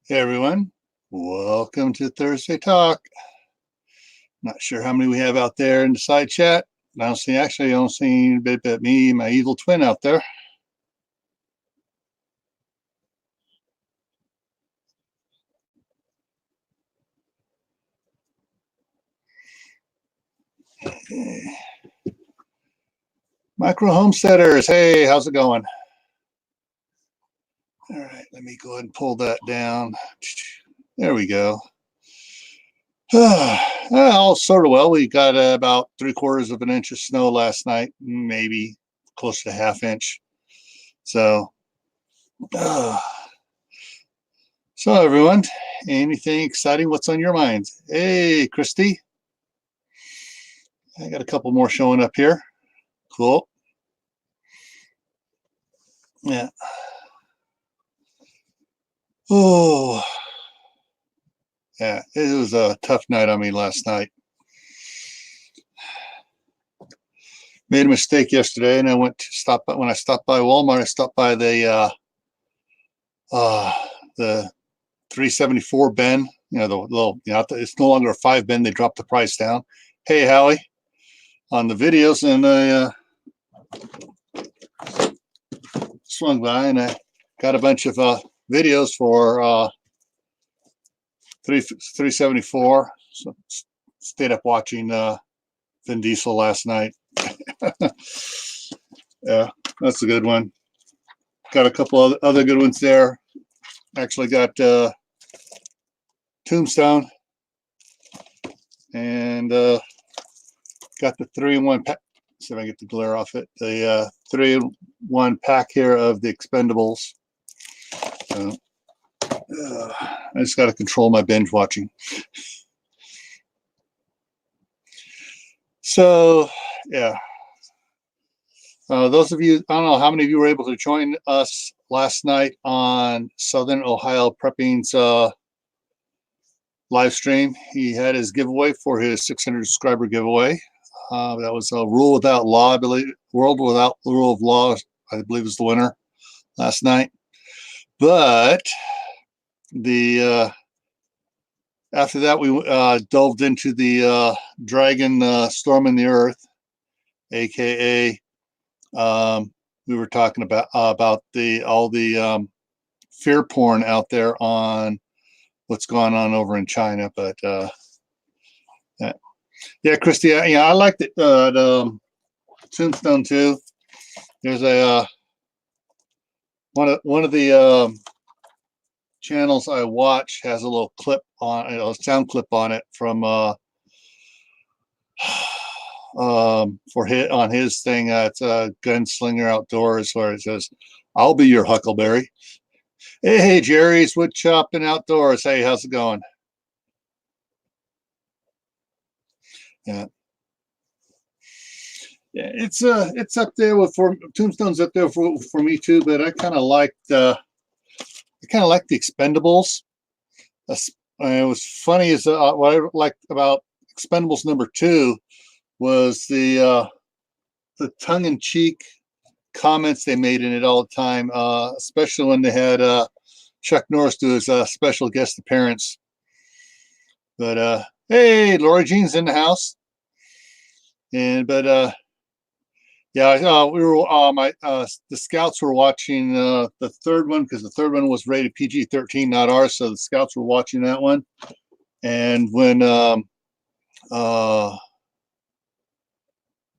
Hey everyone, welcome to Thursday Talk. Not sure how many we have out there in the side chat. I don't see anybody but me, my evil twin out there. Micro homesteaders, hey, how's it going? All right, let me go ahead and pull that down. There we go. All sort of well. We got about 3/4 of an inch of snow last night, maybe close to ½ inch. So everyone, anything exciting? What's on your minds? Hey, Christy. I got a couple more showing up here. Cool. Yeah. Oh, yeah. It was a tough night on me last night. Made a mistake yesterday, and I went to stop by. When I stopped by Walmart, I stopped by the 374 bin. You know, the little. You know, it's no longer a 5 bin. They dropped the price down. Hey, Howie, on the videos, and I swung by, and I got a bunch of videos for 374. So stayed up watching Vin Diesel last night. Yeah, that's a good one. Got a couple other good ones there. Actually got Tombstone, and got the 3-in-1 pack. See if I can get the glare off it. The 3-in-1 pack here of the Expendables. I just got to control my binge watching. So, yeah. Those of you, I don't know how many of you were able to join us last night on Southern Ohio Prepping's live stream. He had his giveaway for his 600 subscriber giveaway. That was a Rule Without Law, I believe. World Without the Rule of Law, I believe, was the winner last night. But the after that, we delved into the Dragon Storm in the Earth, aka we were talking about all the fear porn out there on what's going on over in China. But yeah, Christy, I liked it. The Tombstone too. There's a one of the channels I watch has a little clip on a sound clip on it from on his thing. It's a Gunslinger Outdoors, where it says, "I'll be your Huckleberry." Hey, Jerry's Wood Chopping Outdoors. Hey, how's it going? Yeah. Yeah, it's up there for Tombstone's up there for me too, but I kind of like the Expendables. It was funny is what I liked about Expendables #2 was the tongue-in-cheek comments they made in it all the time, especially when they had Chuck Norris do his special guest appearance. But hey, Lori Jean's in the house, but yeah, we were the scouts were watching the third one, because the third one was rated PG-13, not R, so the scouts were watching that one. And when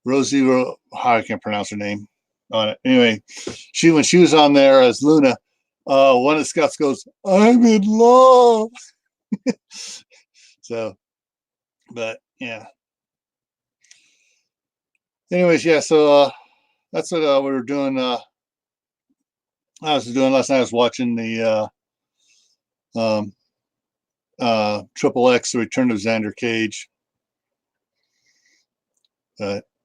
Rosie, I can't pronounce her name on it. Anyway, when she was on there as Luna, one of the scouts goes, "I'm in love." So, but yeah. Anyways, yeah. So that's what we were doing. I was doing last night. I was watching the Triple X, The Return of Xander Cage.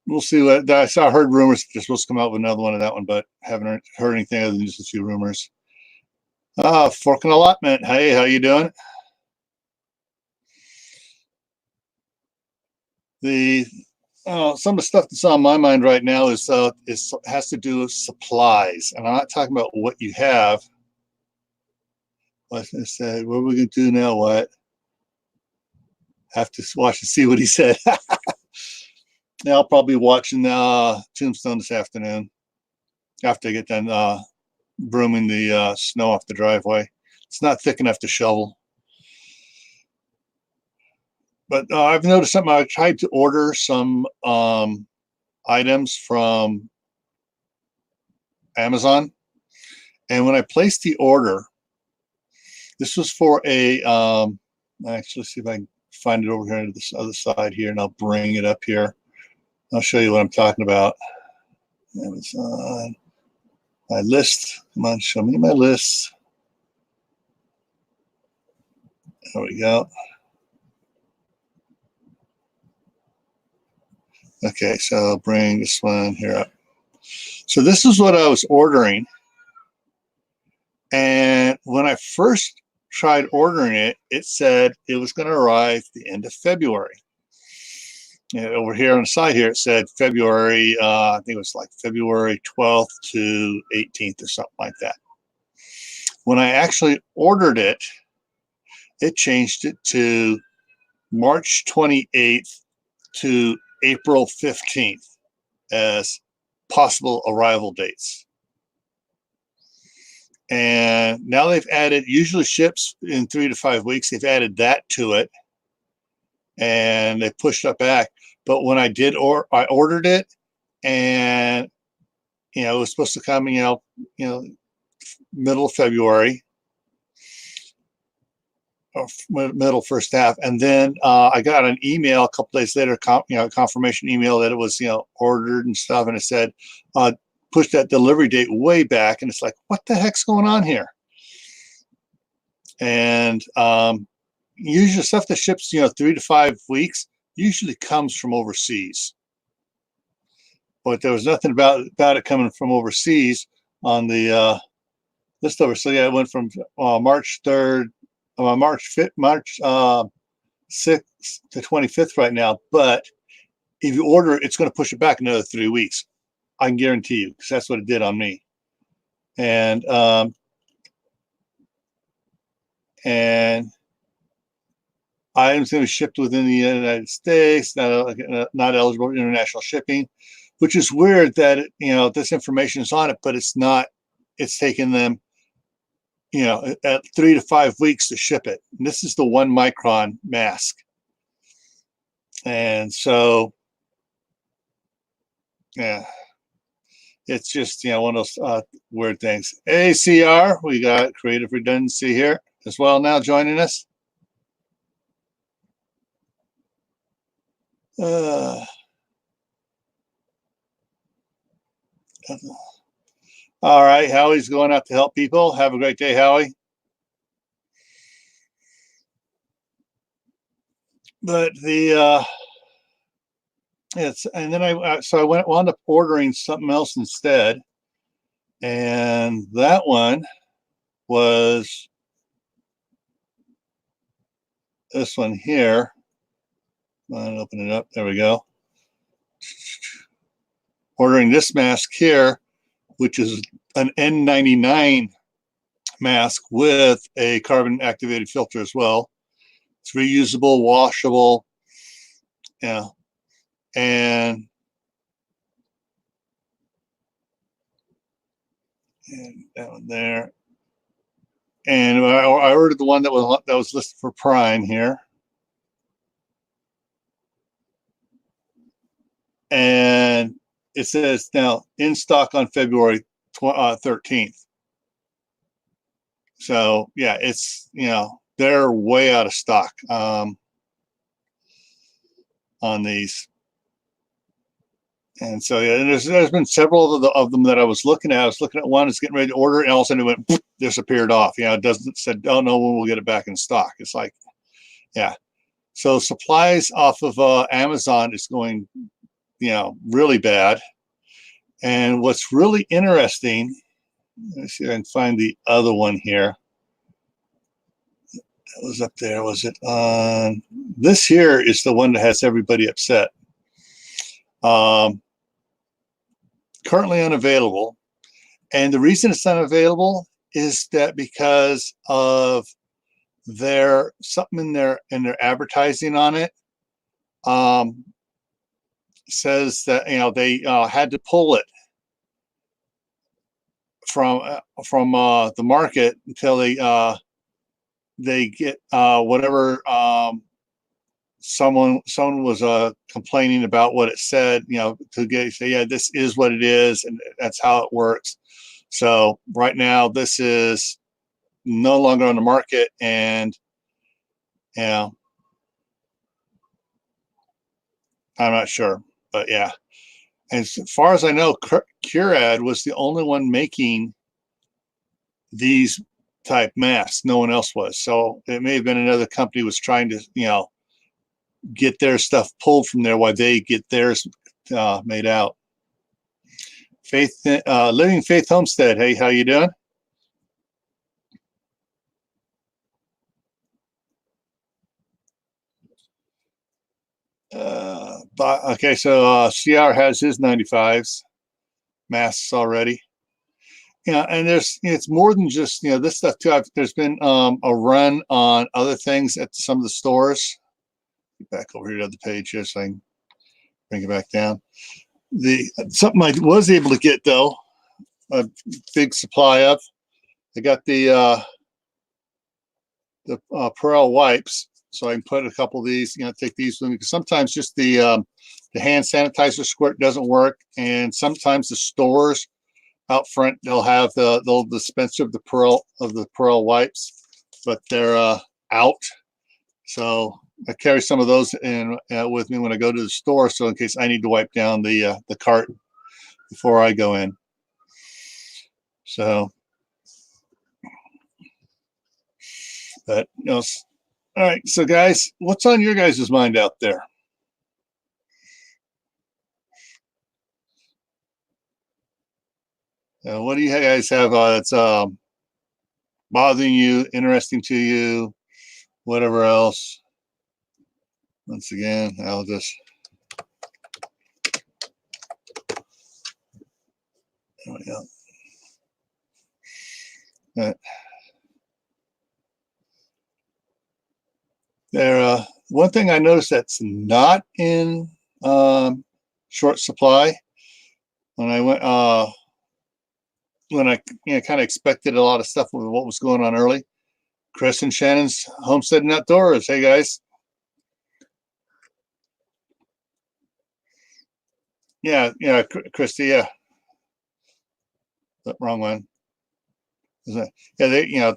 We'll see what I heard rumors they're supposed to come out with another one of that one, but haven't heard anything other than just a few rumors. Fork and Allotment. Hey, how you doing? Some of the stuff that's on my mind right now is has to do with supplies, and I'm not talking about what you have. I said, what are we going to do now? What? Have to watch and see what he said. Now I'll probably be watching Tombstone this afternoon after I get done brooming the snow off the driveway. It's not thick enough to shovel. But I've noticed something. I tried to order some items from Amazon. And when I placed the order, this was for a, actually see if I can find it over here to this other side here, and I'll bring it up here. I'll show you what I'm talking about. Amazon, my list. Come on, show me my list. There we go. Okay, so I'll bring this one here up. So this is what I was ordering. And when I first tried ordering it, it said it was going to arrive the end of February. And over here on the side here, it said February, I think it was like February 12th to 18th or something like that. When I actually ordered it, it changed it to March 28th to April 15th as possible arrival dates. And now they've added, usually ships in 3 to 5 weeks, they've added that to it. And they pushed it back. But when I did, I ordered it, and it was supposed to come, middle of February, or middle first half, and then I got an email a couple days later, confirmation email that it was ordered and stuff, and it said push that delivery date way back, and it's like, what the heck's going on here? And usually stuff that ships 3 to 5 weeks usually comes from overseas, but there was nothing about it coming from overseas on the list over. So yeah, it went from March 3rd, March 6th to 25th right now. But if you order it, it's going to push it back another 3 weeks. I can guarantee you, because that's what it did on me. And items going to be shipped within the United States, not eligible for international shipping, which is weird that this information is on it, but it's not. It's taken them, at 3 to 5 weeks to ship it. And this is the 1 micron mask, and so yeah, it's just one of those weird things. ACR, we got creative redundancy here as well now joining us. All right, Howie's going out to help people. Have a great day, Howie. But and then I wound up ordering something else instead, and that one was this one here. I'll open it up. There we go. Ordering this mask here, which is an N99 mask with a carbon activated filter as well. It's reusable, washable, and that one there. And I ordered the one that was listed for Prime here. And it says now in stock on February 13th. So yeah, it's they're way out of stock on these. And so yeah, there's been several of them that I was looking at. I was looking at one, it's getting ready to order, and all of a sudden it went disappeared off. It doesn't said, don't know when we'll get it back in stock. It's like, yeah. So supplies off of Amazon is going really bad. And what's really interesting, let me see if I can find the other one here. That was up there. Was it on? This here is the one that has everybody upset. Currently unavailable. And the reason it's unavailable is that because of something in their advertising on it, says that they had to pull it from the market until they get whatever someone was complaining about what it said, to say, yeah, this is what it is, and that's how it works. So right now, this is no longer on the market, and I'm not sure, but yeah. As far as I know, Curad was the only one making these type masks. No one else was. So it may have been another company was trying to, get their stuff pulled from there while they get theirs made out. Living Faith Homestead. Hey, how you doing? Okay, so CR has his 95s masks already. And it's more than just this stuff too. There's been a run on other things at some of the stores. Get back over here to the page here so I can bring it back down. Something I was able to get though, a big supply of. I got the Perel wipes, so I can put a couple of these. Take these with me because sometimes just the hand sanitizer squirt doesn't work, and sometimes the stores out front they'll dispense of the Perel wipes, but they're out. So I carry some of those in with me when I go to the store, so in case I need to wipe down the cart before I go in. So, but all right. So, guys, what's on your guys' mind out there? What do you guys have that's bothering you, interesting to you, whatever else? Once again, I'll just one thing I noticed that's not in short supply when I went when I kind of expected a lot of stuff with what was going on early. Chris and Shannon's Homestead and Outdoors. Hey guys. Yeah, Christy, yeah. The wrong one. Yeah,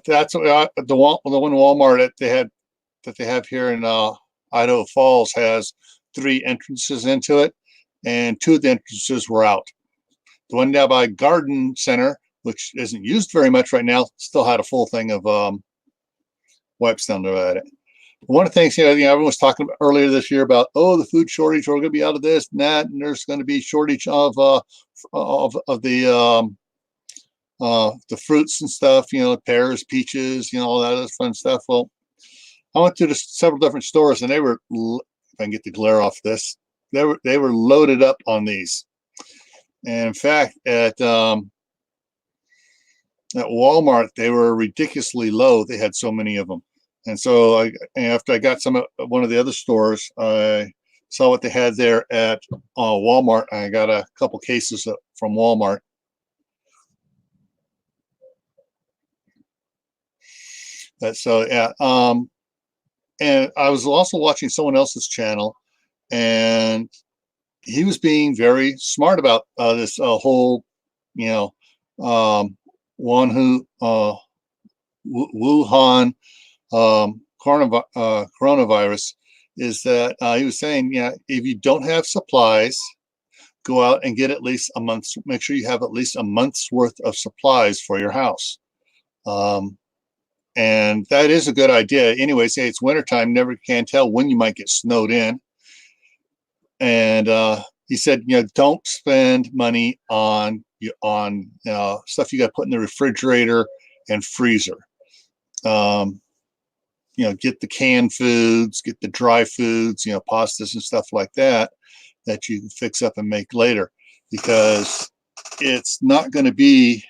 that's what the one Walmart that they have here in Idaho Falls has 3 entrances into it, and 2 of the entrances were out. The one down by Garden Center, which isn't used very much right now, still had a full thing of wipes down there at it. One of the things, everyone was talking about earlier this year about, the food shortage, we're going to be out of this and that, and there's going to be shortage of the fruits and stuff, pears, peaches, all that other fun stuff. Well, I went to several different stores, and they were, if I can get the glare off this, they were loaded up on these. And in fact, at Walmart, they were ridiculously low. They had so many of them. And so after I got some at one of the other stores, I saw what they had there at Walmart. I got a couple cases from Walmart. So yeah, and I was also watching someone else's channel, and he was being very smart about this whole, Wuhan coronavirus. Is that he was saying, if you don't have supplies, go out and get at least a month's. Make sure you have at least a month's worth of supplies for your house. And that is a good idea. Anyway, say it's wintertime, never can tell when you might get snowed in. And he said, don't spend money on stuff you got to put in the refrigerator and freezer. Get the canned foods, get the dry foods, pastas and stuff like that you can fix up and make later, because it's not going to be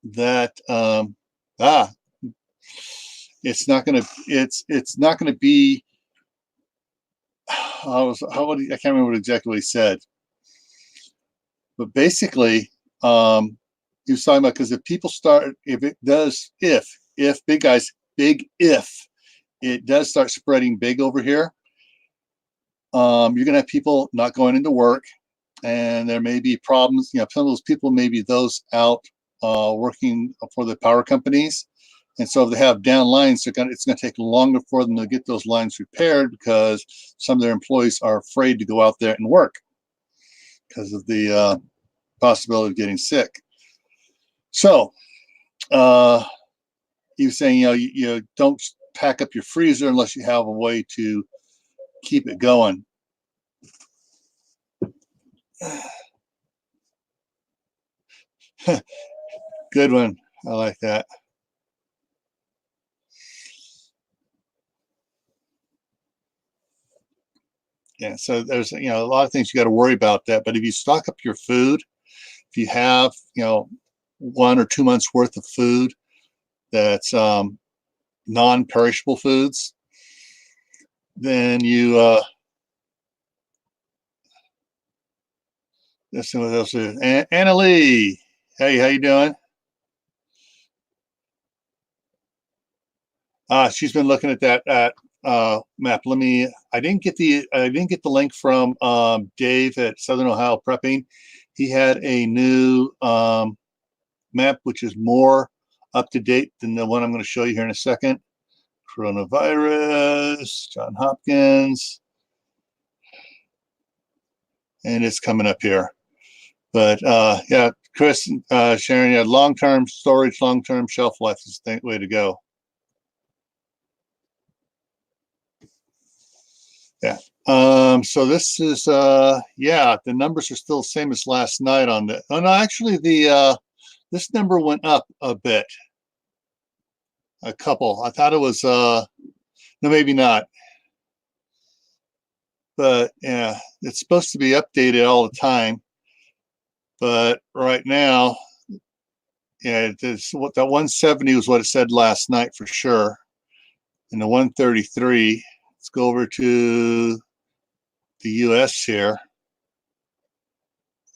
that it's not going to it's not going to be. I can't remember what exactly what he said, but basically, he was talking about, because if people start, if big guys, big if it does start spreading big over here, you're going to have people not going into work, and there may be problems. You know, some of those people may be those out working for the power companies. And so if they have down lines, it's going to take longer for them to get those lines repaired, because some of their employees are afraid to go out there and work because of the possibility of getting sick. So he was saying, you don't pack up your freezer unless you have a way to keep it going. Good one. I like that. Yeah, so there's a lot of things you got to worry about that. But if you stock up your food, if you have 1 or 2 months worth of food that's non-perishable foods, then you let's see what else is. Anna Lee, hey, how you doing? She's been looking at that map. I didn't get the link from Dave at Southern Ohio Prepping. He had a new map which is more up to date than the one I'm going to show you here in a second. Coronavirus, John Hopkins, and it's coming up here. But yeah, Chris, Sharon, yeah, long-term storage, long-term shelf life is the way to go. Yeah. So this is yeah, the numbers are still the same as last night on the. Oh no, actually the this number went up a bit. A couple. I thought it was no, maybe not. But yeah, it's supposed to be updated all the time. But right now, yeah, it's what that 170 was what it said last night for sure. And the 133. Let's go over to the US here.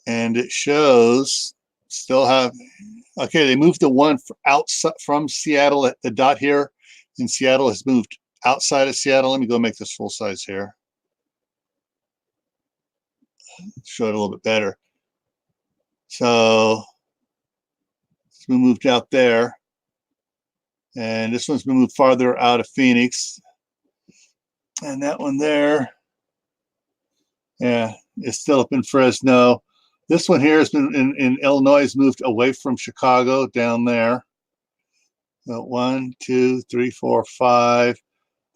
And it shows still have, okay, they moved the one outside from Seattle. The dot here in Seattle has moved outside of Seattle. Let me go make this full size here. Show it a little bit better. So it's been moved out there. And this one's been moved farther out of Phoenix. And that one there, yeah, is still up in Fresno. This one here has been in Illinois, has moved away from Chicago down there. So 1, 2, 3, 4, 5.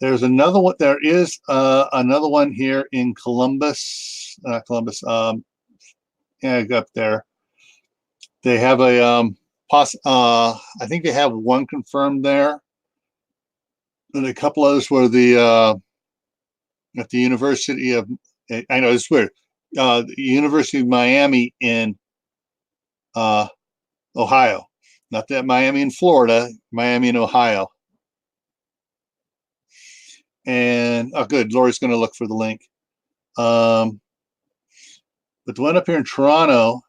There's another one. There is another one here in Columbus. Columbus. Yeah, up there. They have a I think they have one confirmed there, and a couple others were the at the University of. I know it's weird. The University of Miami in Ohio, not that Miami in Florida, Miami in Ohio. And oh, good, Lori's going to look for the link. But the one up here in Toronto,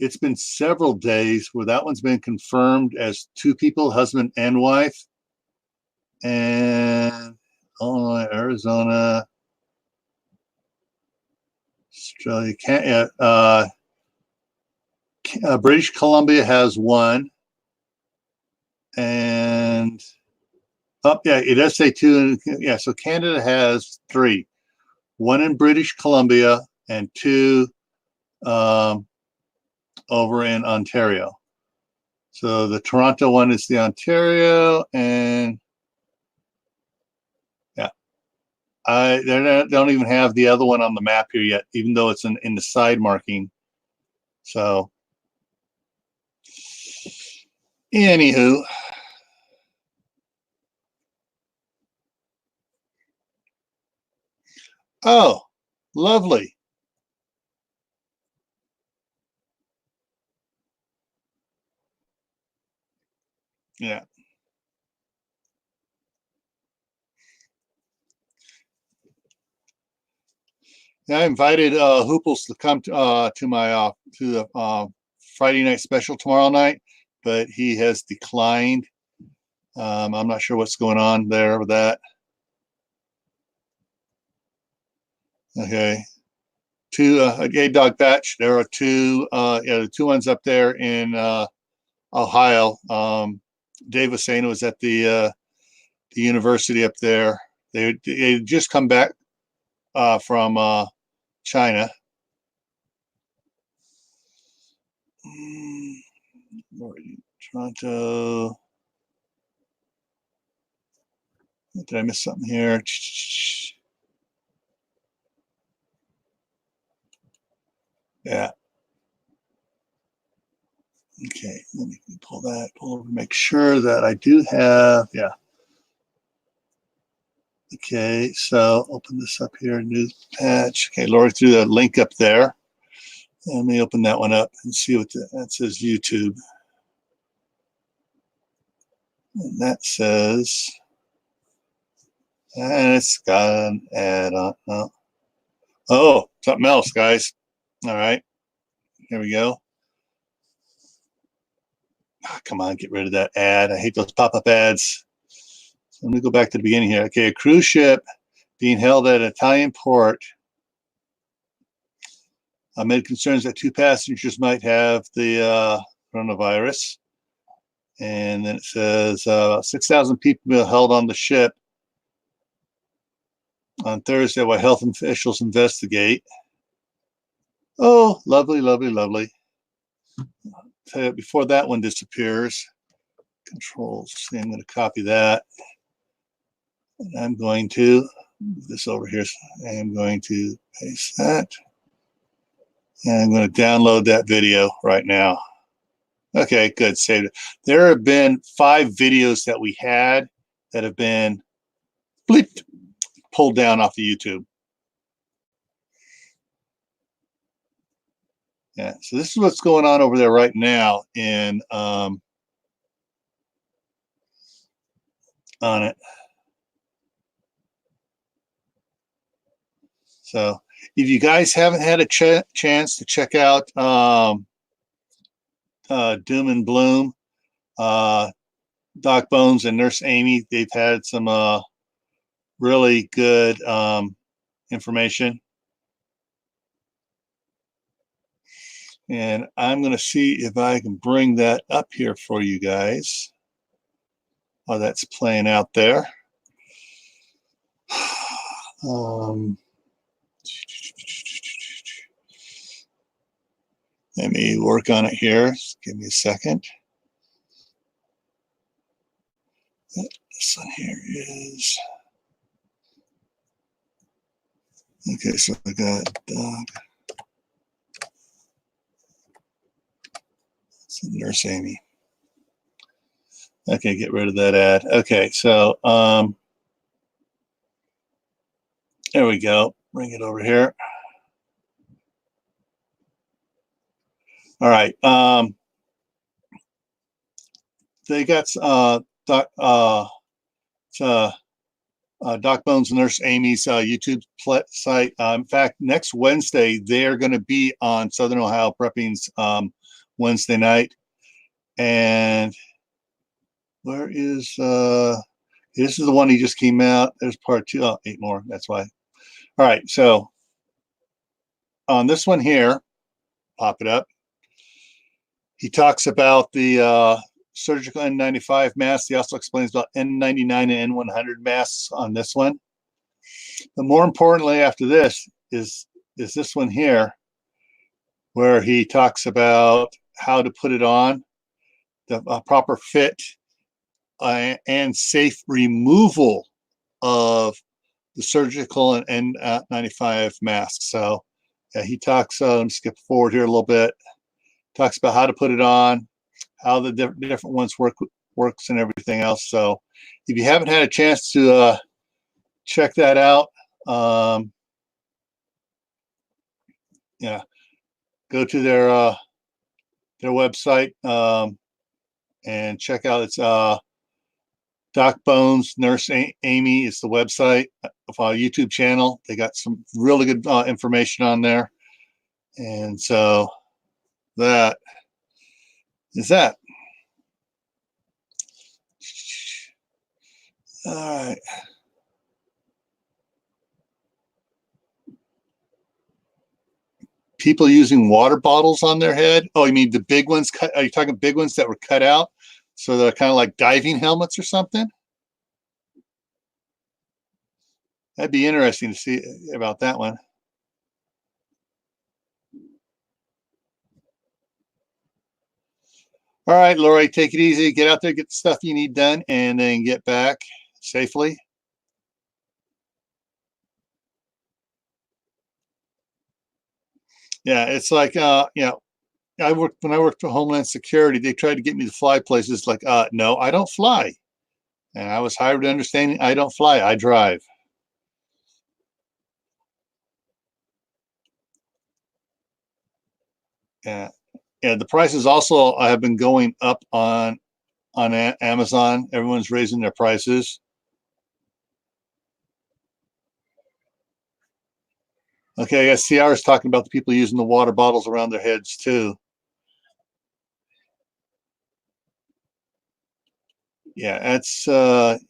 it's been several days where that one's been confirmed as 2 people, husband and wife. And Illinois, Arizona, Australia, British Columbia has 1. And yeah, it does say 2. Yeah, so Canada has 3. 1 in British Columbia and 2 over in Ontario. So the Toronto one is the Ontario, and yeah, they don't even have the other one on the map here yet, even though it's in the side marking. So, anywho, oh, lovely. Yeah. Yeah, I invited Hooples to come to my to the Friday night special tomorrow night, but he has declined. I'm not sure what's going on there with that. Okay, two a gay dog patch. There are two, yeah, the two ones up there in Ohio. Dave was saying it was at the university up there. They just come back from China. Toronto. Did I miss something here? Yeah. Okay. Let me pull over, make sure that I do have. Yeah. Okay. So open this up here, new patch. Okay. Laura threw the link up there. Let me open that one up and see what that says. YouTube. And that says, and it's got an ad on. Oh, something else, guys. All right. Here we go. Oh, come on, get rid of that ad. I hate those pop-up ads. So let me go back to the beginning here. Okay, a cruise ship being held at an Italian port amid concerns that two passengers might have the coronavirus. And then it says 6,000 people held on the ship on Thursday while health officials investigate. Oh, lovely, lovely, lovely. Before that one disappears, controls. I'm going to copy that. And I'm going to move this over here. I'm going to paste that. And I'm going to download that video right now. Okay, good. Saved it. There have been 5 videos that we had that have been bleeped, pulled down off the YouTube. Yeah, so this is what's going on over there right now in on it. So if you guys haven't had a chance to check out Doom and Bloom, Doc Bones and Nurse Amy, they've had some really good information. And I'm going to see if I can bring that up here for you guys while that's playing out there. Let me work on it here. Just give me a second. This one here is. Okay, so I got dog. It's Nurse Amy. Okay, get rid of that ad. Okay, so there we go. Bring it over here. All right. They got Doc Bones and Nurse Amy's YouTube site. In fact, next Wednesday they're going to be on Southern Ohio Prepping's Wednesday night. And where is this is the one he just came out. There's part 2. Oh, 8 more. That's why. All right. So on this one here, pop it up. He talks about the surgical N95 masks. He also explains about N99 and N100 masks on this one. But more importantly, after this is this one here, where he talks about how to put it on, the proper fit, and safe removal of the surgical and N95 masks. So he talks, let me skip forward here a little bit, talks about how to put it on, how the different ones works and everything else. So if you haven't had a chance to check that out, yeah, go to their website and check out its Doc Bones Nurse Amy is the website of our YouTube channel. They got some really good information on there, and so that is that. All right. People using water bottles on their head. Oh, you mean the big ones? Are you talking big ones that were cut out? So they're kind of like diving helmets or something? That'd be interesting to see about that one. All right, Lori, take it easy. Get out there, get the stuff you need done, and then get back safely. Yeah, it's like when I worked for Homeland Security, they tried to get me to fly places like no, I don't fly. And I was hired to understand I don't fly, I drive. Yeah. Yeah, the prices also have been going up on Amazon. Everyone's raising their prices. Okay, I guess CR is talking about the people using the water bottles around their heads too. Yeah, it's a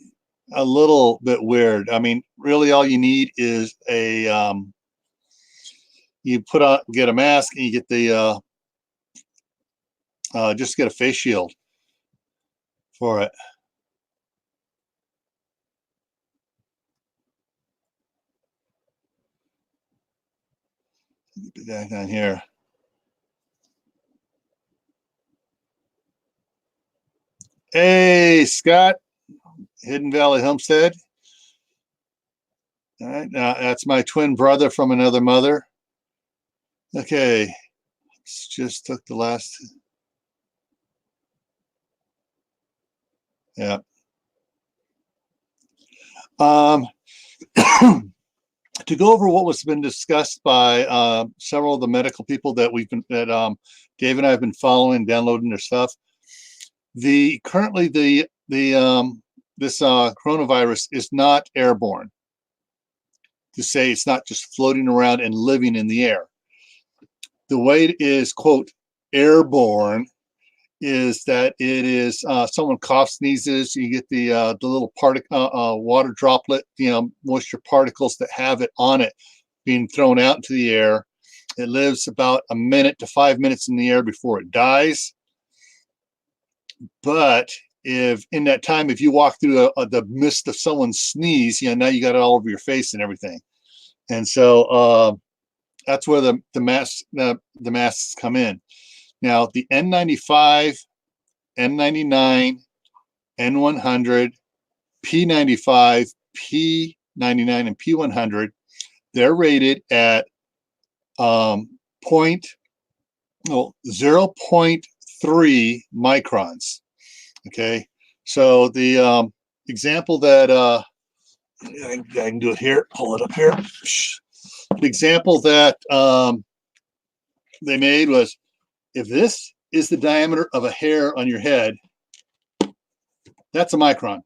little bit weird. I mean, really, all you need is you get a mask and you get the just get a face shield for it. Get that down here. Hey, Scott, Hidden Valley Homestead. All right, now that's my twin brother from another mother. Okay, just took the last. Yeah. To go over what was been discussed by several of the medical people that Dave and I have been following, downloading their stuff. Currently this coronavirus is not airborne. To say it's not just floating around and living in the air. The way it is, quote, airborne is that it is someone coughs, sneezes, you get the little water droplet, moisture particles that have it on it being thrown out into the air. It lives about a minute to 5 minutes in the air before it dies. But if in that time, if you walk through the mist of someone's sneeze, now you got it all over your face and everything. And so that's where the masks come in. Now the N95, N99, N100, P95, P99, and P100, they're rated at 0.3 microns. Okay, so the example that I can do it here, pull it up here. The example that they made was, if this is the diameter of a hair on your head, that's a micron.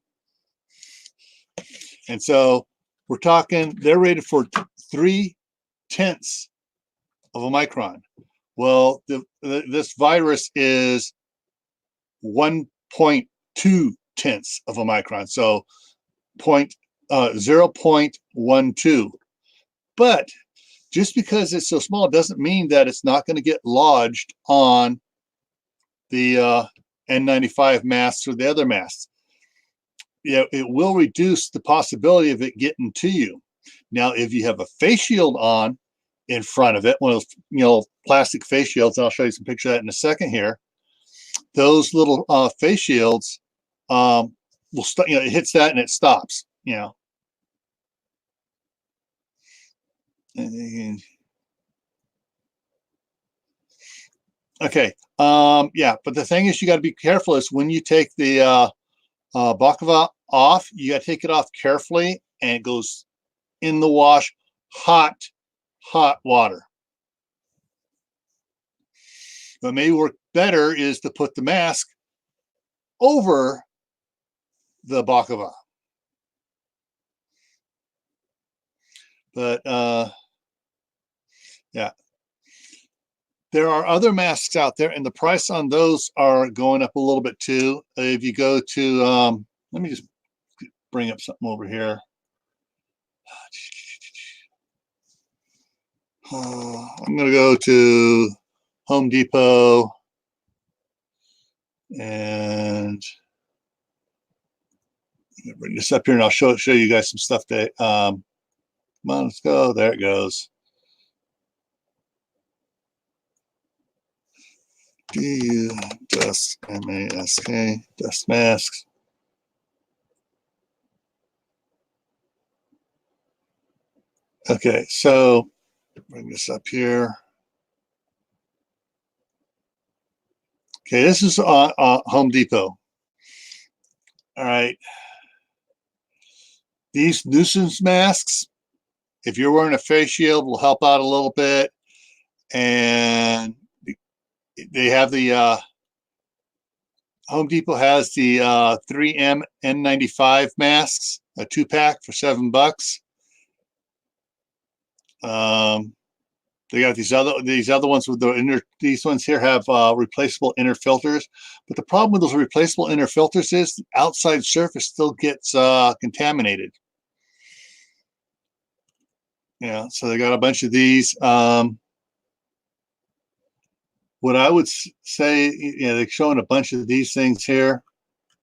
And so we're talking, they're rated for 0.3 of a micron. Well, this virus is 1.2 of a micron. So 0.12. But just because it's so small doesn't mean that it's not going to get lodged on the N95 masks or the other masks. It will reduce the possibility of it getting to you. Now, if you have a face shield on in front of it, one of those plastic face shields, and I'll show you some pictures of that in a second here. Those little face shields will start. It hits that and it stops. Okay. Yeah, but the thing is, you got to be careful. Is when you take the baklava off, you got to take it off carefully, and it goes in the wash, hot water. What may work better is to put the mask over the Baklava. But yeah, there are other masks out there, and the price on those are going up a little bit too. If you go to, let me just bring up something over here. I'm going to go to Home Depot and bring this up here, and I'll show you guys some stuff that. Come on, let's go. There it goes. Dust mask, dust masks. Okay, so bring this up here. Okay, this is Home Depot. All right. These nuisance masks, if you're wearing a face shield, will help out a little bit. And they have the Home Depot has the 3M N95 masks, a 2-pack for $7. They got these other ones with the inner. These ones here have replaceable inner filters, but the problem with those replaceable inner filters is the outside surface still gets contaminated. Yeah, so they got a bunch of these. What I would say, they're showing a bunch of these things here.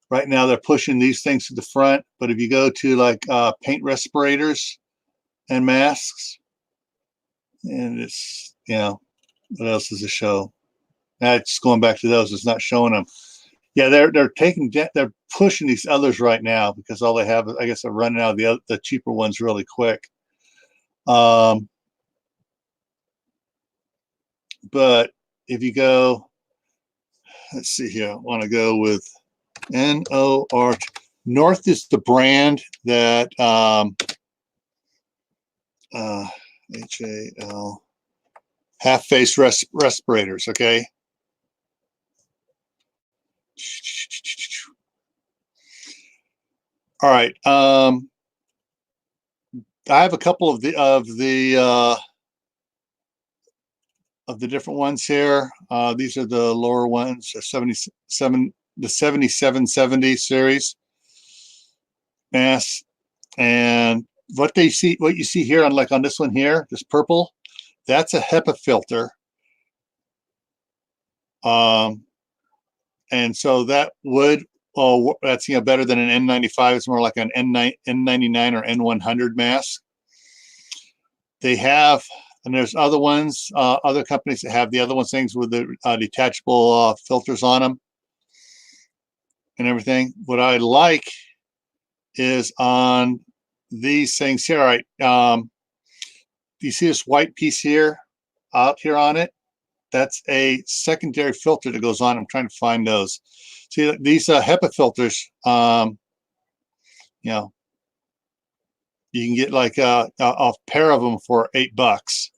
Right now, they're pushing these things to the front. But if you go to like paint respirators and masks, and it's, what else does it show? That's going back to those. It's not showing them. Yeah, they're pushing these others right now because all they have, I guess, they're running out of the cheaper ones really quick. But if you go, let's see here. I want to go with NOR. North is the brand that HAL half face respirators. Okay. All right. I have a couple of the different ones here. These are the lower ones, the 7770 series masks. And what you see here on this one here, this purple, that's a HEPA filter. And so that would, that's better than an N95. It's more like an N99 or N100 mask. They have, and there's other ones, other companies that have the other ones, things with the detachable filters on them and everything. What I like is on these things here. All right, do you see this white piece here, out here on it? That's a secondary filter that goes on. I'm trying to find those. See, these HEPA filters, you can get like a pair of them for $8.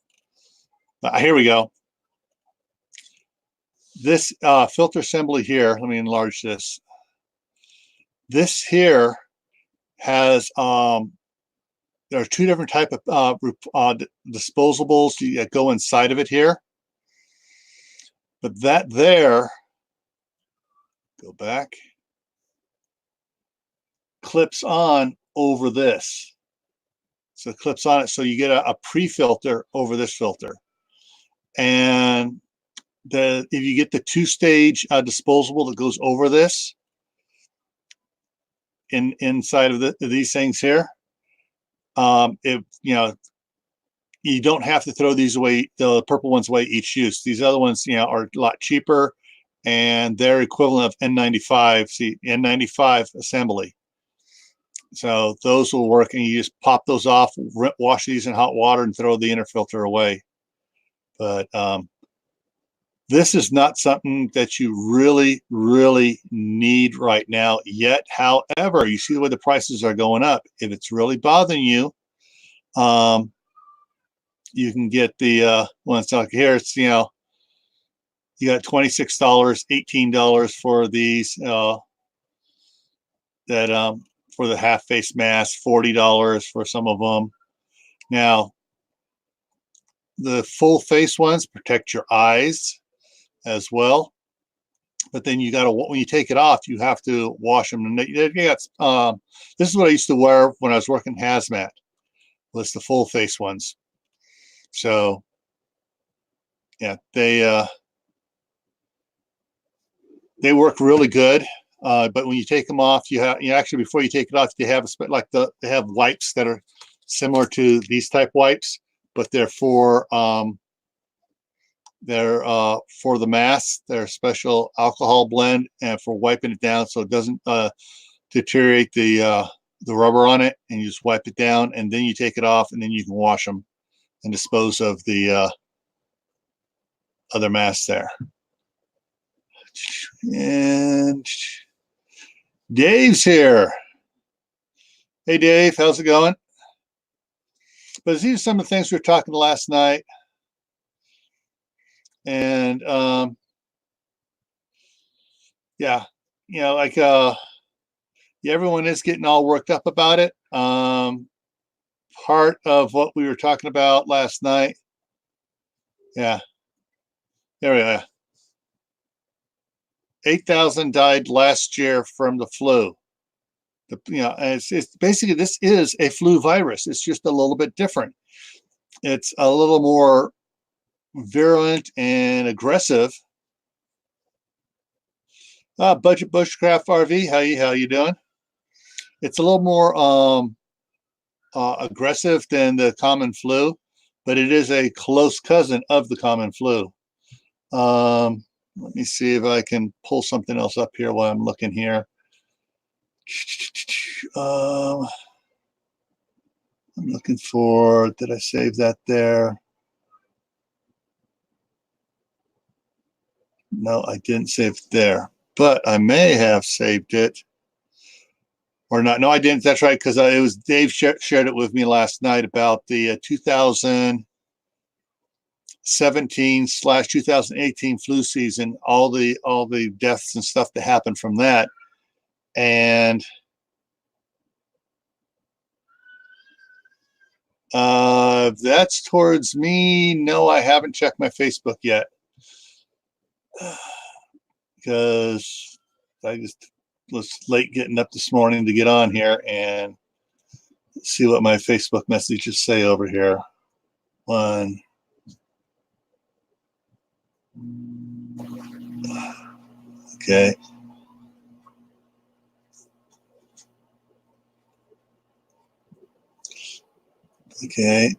Here we go. This filter assembly here, let me enlarge this. This here has, there are two different type of disposables that go inside of it here. But that there, go back, clips on over this. So it clips on it, so you get a pre-filter over this filter. And if you get the two-stage disposable that goes over this, inside of these things here, you don't have to throw these away, the purple ones away each use. These other ones, are a lot cheaper, and they're equivalent of N95. See, N95 assembly. So those will work, and you just pop those off, wash these in hot water, and throw the inner filter away. But this is not something that you really, really need right now yet. However, you see the way the prices are going up. If it's really bothering you, you can get the ones like here. It's you got $26, $18 for these for the half face mask, $40 for some of them. Now, the full face ones protect your eyes as well. But then you got to, when you take it off, you have to wash them. And this is what I used to wear when I was working hazmat, was the full face ones. So yeah, they work really good. But when you take them off, you actually, before you take it off, they have they have wipes that are similar to these type wipes, but they're for the mask. They're a special alcohol blend and for wiping it down so it doesn't deteriorate the rubber on it, and you just wipe it down, and then you take it off, and then you can wash them and dispose of the other masks there. And Dave's here. Hey Dave, how's it going? But these are some of the things we were talking last night. And yeah, like everyone is getting all worked up about it. Part of what we were talking about last night. Yeah, there we are. 8,000 died last year from the flu. It's basically, this is a flu virus. It's just a little bit different. It's a little more virulent and aggressive. Budget Bushcraft RV, how you doing? It's a little more aggressive than the common flu, but it is a close cousin of the common flu. Let me see if I can pull something else up here while I'm looking here. I'm looking for, did I save that there? No, I didn't save it there, but I may have saved it or not. No, I didn't. That's right, because it was Dave shared it with me last night about the 2017/2018 flu season, all the deaths and stuff that happened from that. And that's towards me. No, I haven't checked my Facebook yet because I was late getting up this morning to get on here and see what my Facebook messages say over here. Okay. Okay.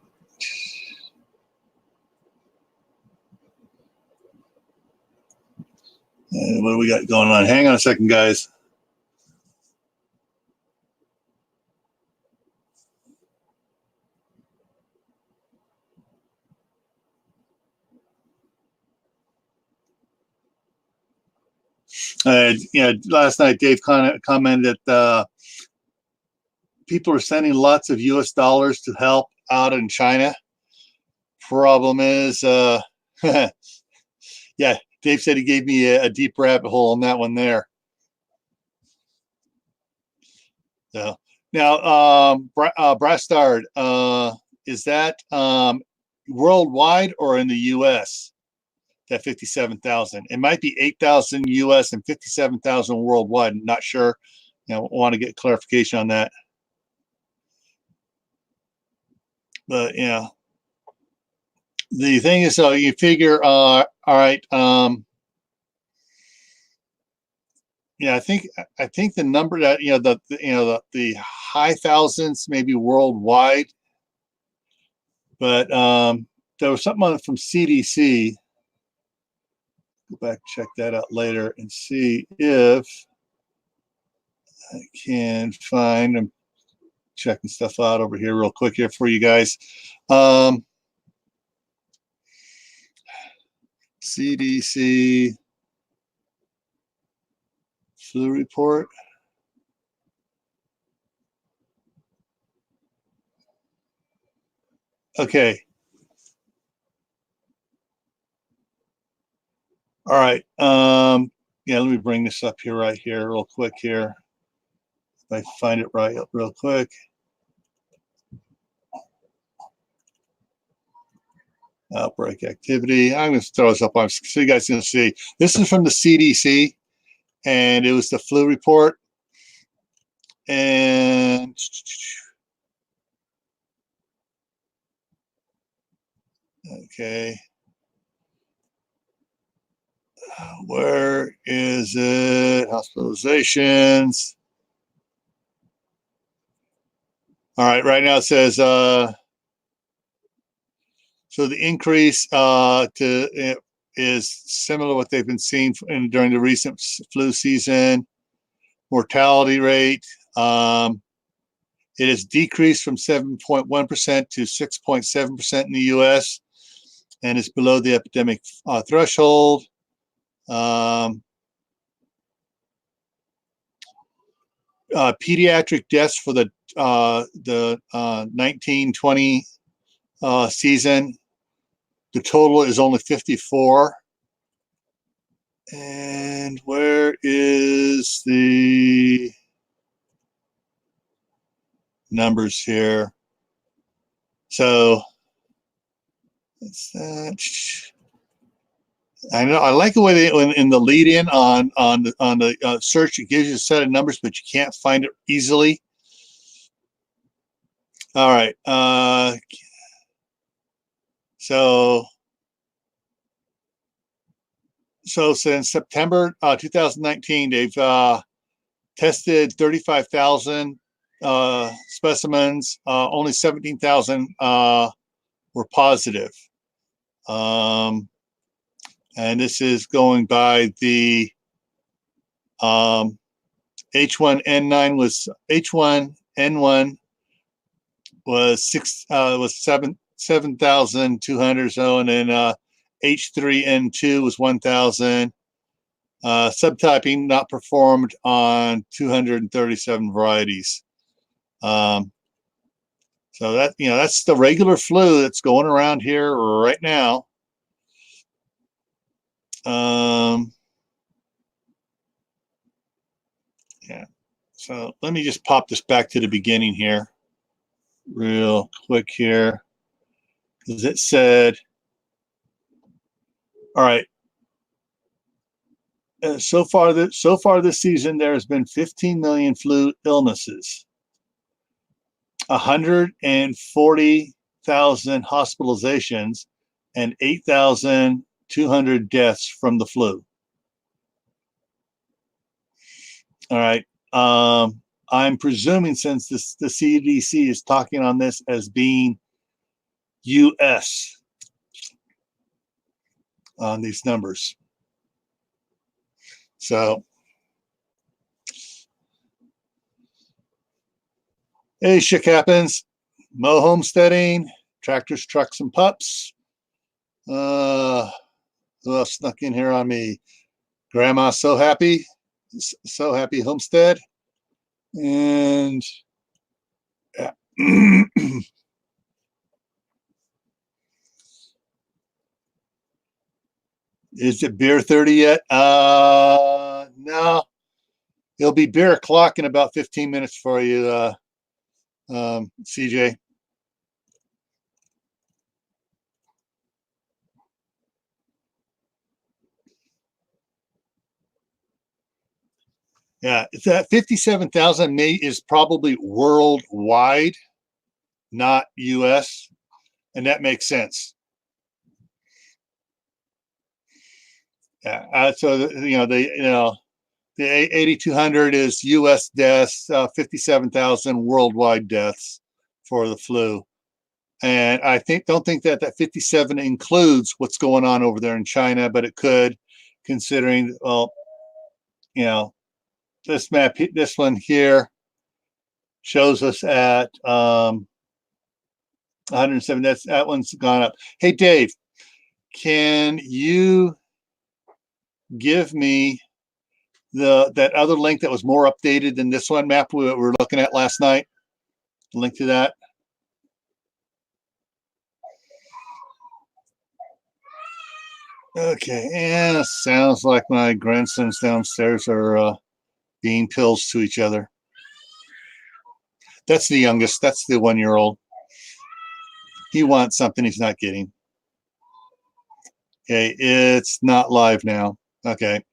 And what do we got going on? Hang on a second, guys. Last night Dave commented that people are sending lots of US dollars to help out in China. Problem is, yeah, Dave said he gave me a deep rabbit hole on that one there. So now, Brastard, is that worldwide or in the US? That 57,000. It might be 8,000 US and 57,000 worldwide. I'm not sure. Want to get clarification on that. But yeah, the thing is, so you figure, all right. Yeah, I think the number that the high thousands, maybe worldwide. But there was something from CDC. Go back, check that out later, and see if I can find. I'm checking stuff out over here real quick here for you guys. CDC flu report. Okay. All right. Yeah, let me bring this up here right here real quick here. I find it right real quick. Outbreak activity. I'm going to throw this up on so you guys can see. This is from the CDC, and it was the flu report. And okay, where is it? Hospitalizations. All right, right now it says so the increase is similar to what they've been seeing during the recent flu season. Mortality rate, it has decreased from 7.1% to 6.7% in the U.S. and is below the epidemic threshold. Pediatric deaths for the 1920 season, the total is only 54. And where is the numbers here? So that's that. I know I like the way they in the lead in on the search, it gives you a set of numbers, but you can't find it easily. All right. So since September 2019, they've tested 35,000 specimens. Only 17,000 were positive. And this is going by the H1N1 was 7,200 so, and then H3N2 was 1,000. Subtyping not performed on 237 varieties. So that that's the regular flu that's going around here right now. Yeah. So let me just pop this back to the beginning here, real quick here, because it said, all right. So far this season, there has been 15 million flu illnesses, 140,000 hospitalizations, and 8,200 deaths from the flu. All right. I'm presuming, since the CDC is talking on this as being U.S. on these numbers. So, hey, shit happens. Mo homesteading, tractors, trucks, and pups. Who else snuck in here on me? Grandma so happy homestead. And yeah. Is it beer 30 yet? No. It'll be beer o'clock in about 15 minutes for you, CJ. Yeah, it's that 57,000 is probably worldwide, not US, and that makes sense. Yeah, so the 8,200 is US deaths, 57,000 worldwide deaths for the flu. And I don't think that 57 includes what's going on over there in China, but it could, considering, well, this map, this one here shows us at 107. That one's gone up. Hey, Dave, can you give me that other link that was more updated than this one map we were looking at last night? Link to that. Okay, and sounds like my grandsons downstairs are being pills to each other. That's the youngest. That's the 1-year-old. He wants something he's not getting. Okay, it's not live now. Okay.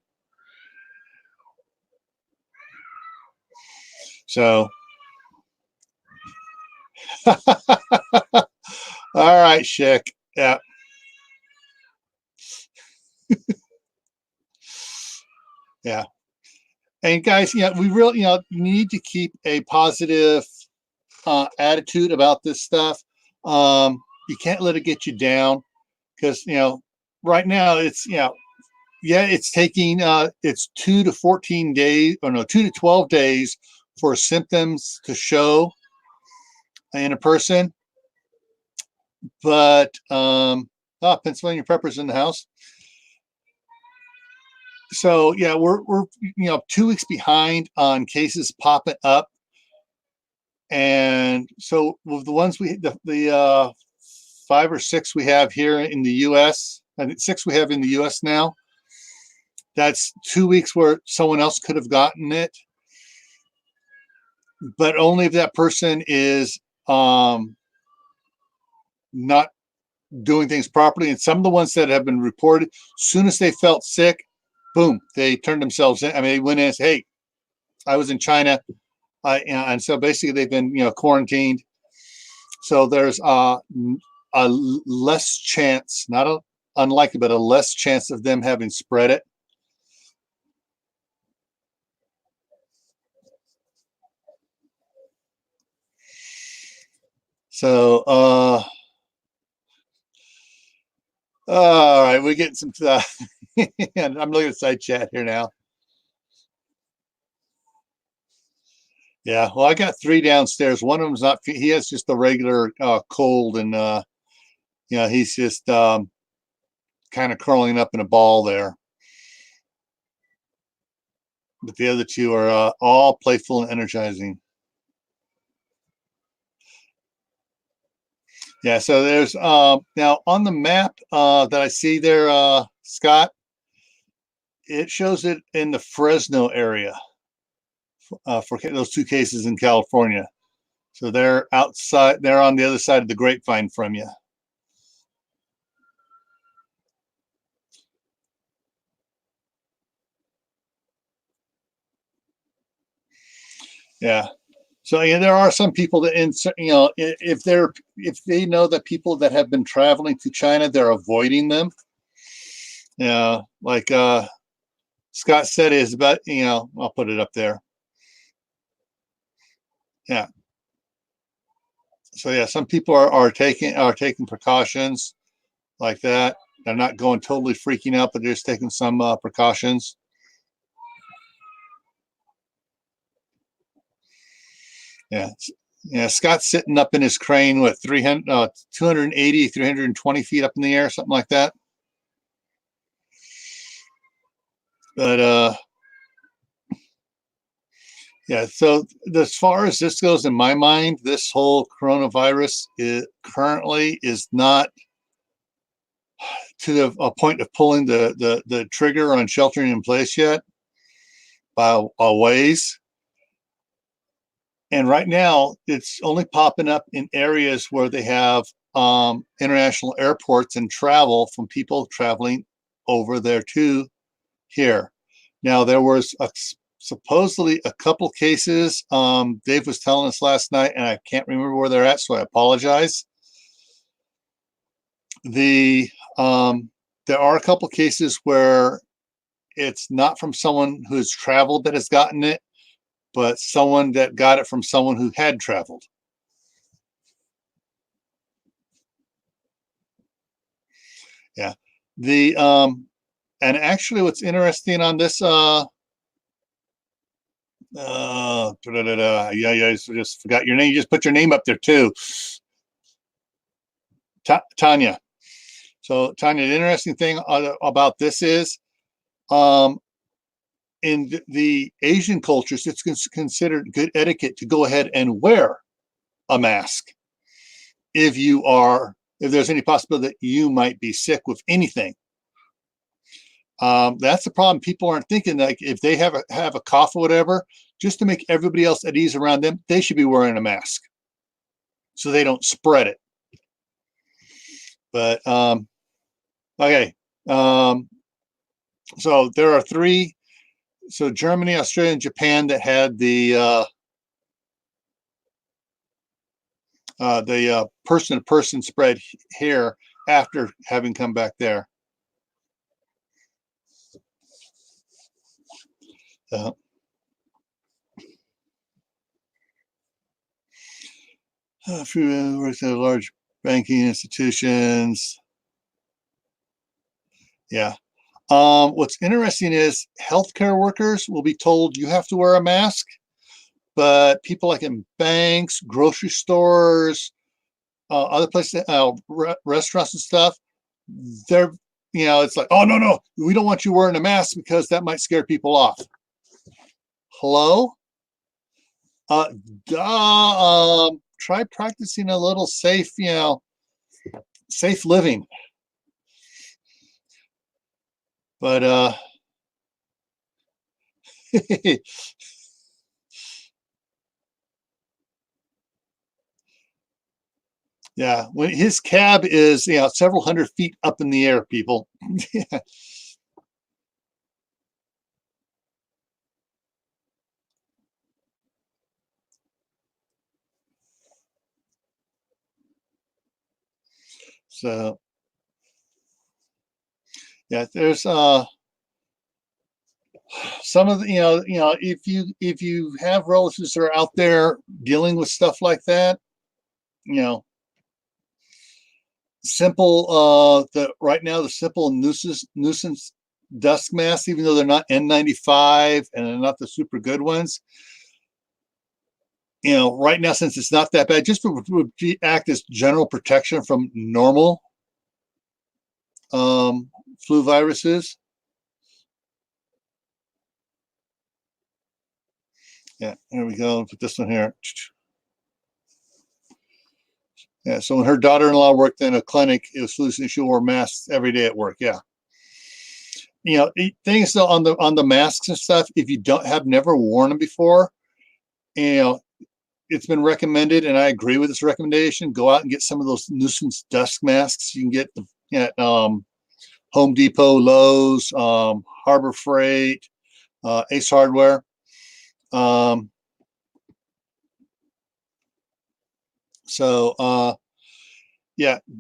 So, all right, Schick. Yeah. Yeah. And guys, we really, need to keep a positive attitude about this stuff. You can't let it get you down because, right now it's, it's taking, it's 2 to 14 days, or no, 2 to 12 days for symptoms to show in a person. But, Pennsylvania Pepper's in the house. So yeah, we're 2 weeks behind on cases popping up, and so with the ones the 5 or 6 we have here in the U.S., I think 6 we have in the U.S. now. That's 2 weeks where someone else could have gotten it, but only if that person is not doing things properly. And some of the ones that have been reported, soon as they felt sick, boom, they turned themselves in. I mean, they went in and said, hey, I was in China. And so basically they've been, quarantined. So there's a less chance, not unlikely, but a less chance of them having spread it. So, all right, we're getting some, and I'm looking at side chat here now. Yeah, well, I got 3 downstairs. One of them's not, he has just a regular cold, and, he's just kind of curling up in a ball there. But the other 2 are all playful and energizing. Yeah, so there's now on the map that I see there, Scott, it shows it in the Fresno area for those 2 cases in California. So they're outside, they're on the other side of the grapevine from you. Yeah. So there are some people that, if they know that people that have been traveling to China, they're avoiding them. Yeah, like Scott said, is about, I'll put it up there. Yeah. So yeah, some people are taking precautions like that. They're not going totally freaking out, but they're just taking some precautions. Yeah. Yeah, Scott's sitting up in his crane with 280, 320 feet up in the air, something like that. But yeah, so as far as this goes, in my mind, this whole coronavirus currently is not to a point of pulling the trigger on sheltering in place yet by a ways. And right now, it's only popping up in areas where they have international airports and travel from people traveling over there to here. Now, there was supposedly a couple cases. Dave was telling us last night, and I can't remember where they're at, so I apologize. There are a couple cases where it's not from someone who has traveled that has gotten it, but someone that got it from someone who had traveled. Yeah. And actually what's interesting on this, yeah, I just forgot your name. You just put your name up there too. Tanya. So Tanya, the interesting thing about this is, in the Asian cultures, it's considered good etiquette to go ahead and wear a mask if there's any possibility that you might be sick with anything. That's the problem. People aren't thinking, like, if they have a cough or whatever, just to make everybody else at ease around them, they should be wearing a mask so they don't spread it. But okay, so there are three. So Germany, Australia, and Japan that had the person-to-person spread here after having come back there. Works at large banking institutions. Yeah. What's interesting is healthcare workers will be told you have to wear a mask, but people like in banks, grocery stores, other places, restaurants and stuff, they're, it's like, oh, no, we don't want you wearing a mask because that might scare people off. Hello? Try practicing a little safe, safe living. But yeah, when his cab is several hundred feet up in the air, people. So yeah, there's some of the if you have relatives that are out there dealing with stuff like that, simple right now the simple nuisance dust masks, even though they're not N95 and they're not the super good ones, right now, since it's not that bad, just would act as general protection from normal flu viruses. Yeah, here we go. Put this one here. Yeah, so when her daughter-in-law worked in a clinic, it was flu season. She wore masks every day at work. Yeah. Things though on the masks and stuff, if you never worn them before, it's been recommended, and I agree with this recommendation. Go out and get some of those nuisance dust masks. You can get them at Home Depot, Lowe's, Harbor Freight, Ace Hardware. Yeah,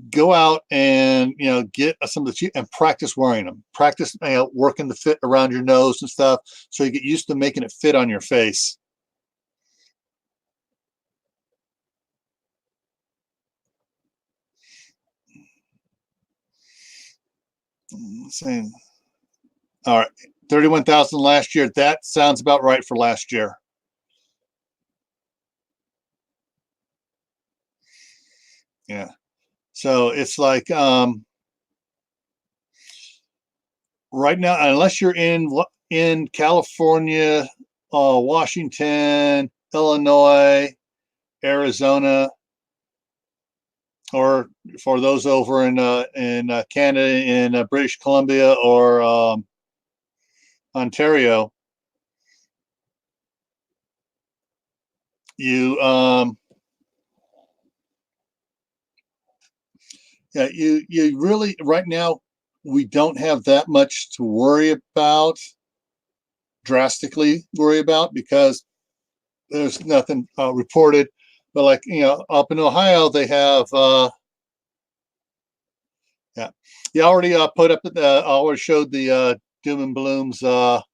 go out and get some of the cheap and practice wearing them. Practice working the fit around your nose and stuff, so you get used to making it fit on your face. Same. All right, 31,000 last year. That sounds about right for last year. Yeah. So it's like right now, unless you're in California, Washington, Illinois, Arizona, or for those over in Canada, in British Columbia or Ontario, you really right now we don't have that much to worry about, drastically worry about, because there's nothing reported. But like up in Ohio, they have yeah. You already put up already showed the doom and blooms stuff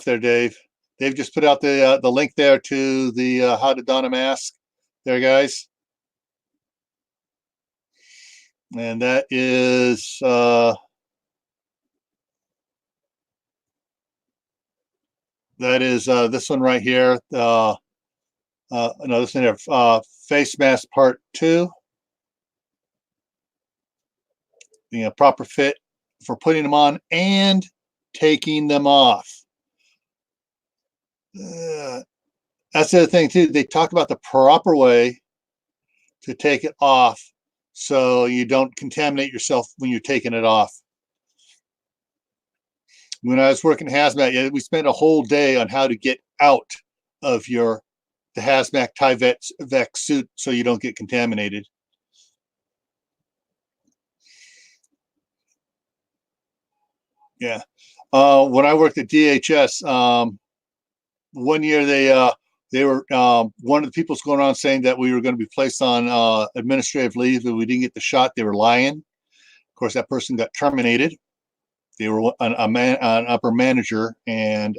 there, Dave. They've just put out the link there to the how to don a mask there, guys. And that is this one right here. No, this one here, face mask part 2. Proper fit for putting them on and taking them off. That's the other thing too. They talk about the proper way to take it off, so you don't contaminate yourself when you're taking it off. When I was working hazmat, we spent a whole day on how to get out of the hazmat Tyvek suit so you don't get contaminated. Yeah. When I worked at DHS, one year they were one of the people's going on saying that we were going to be placed on administrative leave if we didn't get the shot. They were lying. Of course, that person got terminated. They were an upper manager, and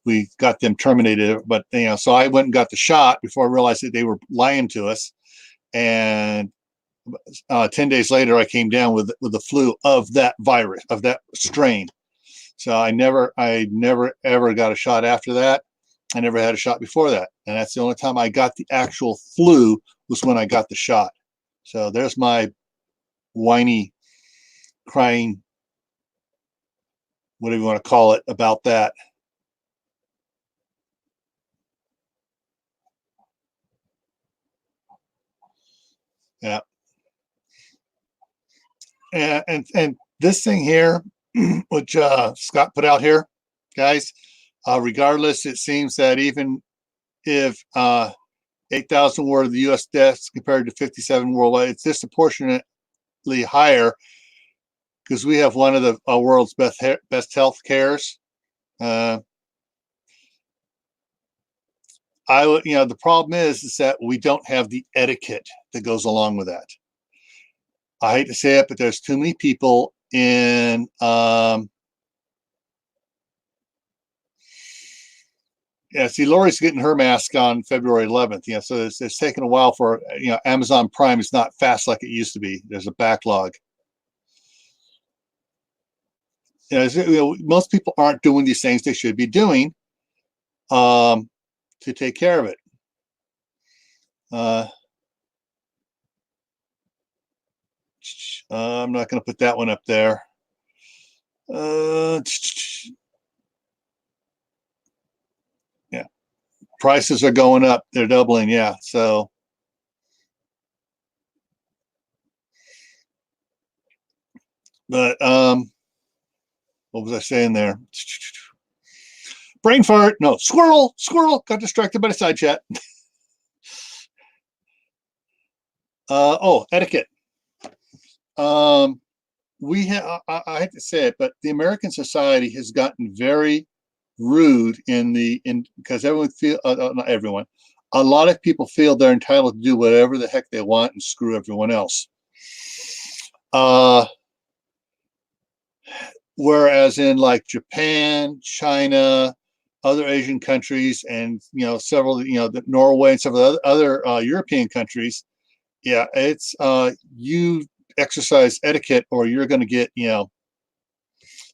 we got them terminated. But so I went and got the shot before I realized that they were lying to us. And 10 days later, I came down with the flu of that virus, of that strain. So I never ever got a shot after that. I never had a shot before that. And that's the only time I got the actual flu was when I got the shot. So there's my whiny, crying, whatever you want to call it, about that. Yeah. And this thing here, which Scott put out here, guys, regardless, it seems that even if 8,000 were the U.S. deaths compared to 57 worldwide, it's disproportionately higher because we have one of the world's best health cares. The problem is that we don't have the etiquette that goes along with that. I hate to say it, but there's too many people in see, Lori's getting her mask on February 11th. So it's taken a while for Amazon Prime is not fast like it used to be. There's a backlog. Most people aren't doing these things they should be doing to take care of it. I'm not going to put that one up there. Yeah, prices are going up. They're doubling. Yeah, so but what was I saying there? Brain fart. No, squirrel. Got distracted by the side chat. Etiquette. We have, I hate to say it, but the American society has gotten very rude because everyone not everyone, a lot of people feel they're entitled to do whatever the heck they want and screw everyone else. Whereas in like Japan, China, other Asian countries, and several, Norway and several other European countries, yeah, it's you exercise etiquette or you're going to get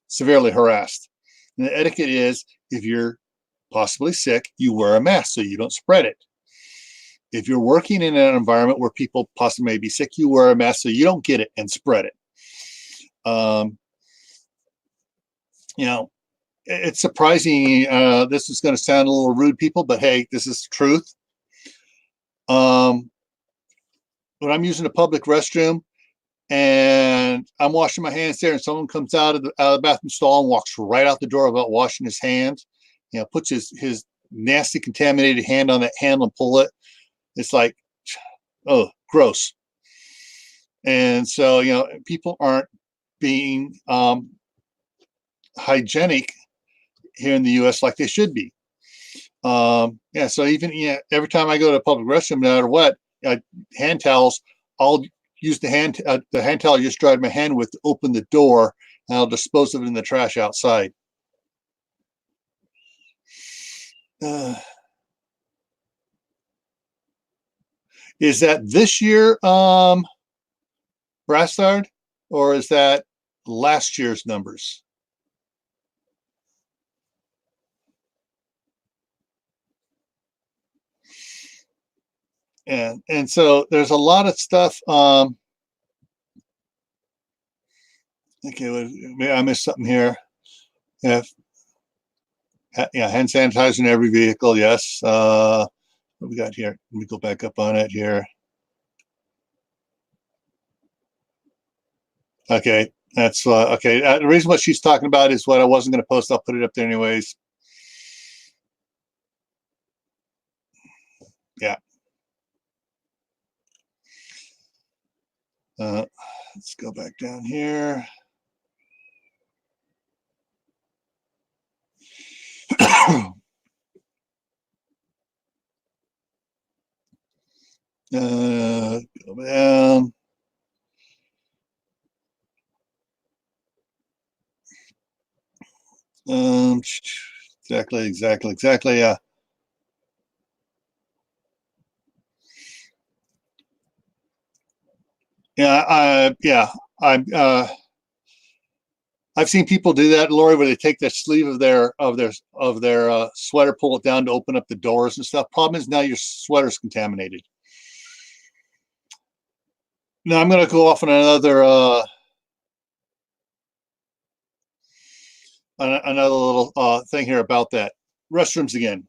severely harassed. And the etiquette is, if you're possibly sick, you wear a mask so you don't spread it. If you're working in an environment where people possibly may be sick, you wear a mask so you don't get it and spread it. It's surprising. This is going to sound a little rude, people, but hey, this is the truth. When I'm using a public restroom and I'm washing my hands there, and someone comes out of the bathroom stall and walks right out the door without washing his hands, puts his nasty contaminated hand on that handle and pull it. It's like, oh, gross. And so, people aren't being hygienic here in the U.S. like they should be. So even every time I go to a public restroom, no matter what, hand towels, I'll use the hand towel I just dried my hand with to open the door, and I'll dispose of it in the trash outside. Is that this year, Brastard, or is that last year's numbers? And so there's a lot of stuff. Okay, maybe I missed something here. Yeah, hand sanitizer in every vehicle. Yes. What we got here? Let me go back up on it here. Okay, that's okay. The reason what she's talking about is what I wasn't going to post. I'll put it up there anyways. Yeah. Let's go back down here. Go down. Exactly. Yeah. Yeah. I've seen people do that, Lori, where they take the sleeve of their sweater, pull it down to open up the doors and stuff. Problem is now your sweater's contaminated. Now I'm going to go off on another little thing here about that restrooms again.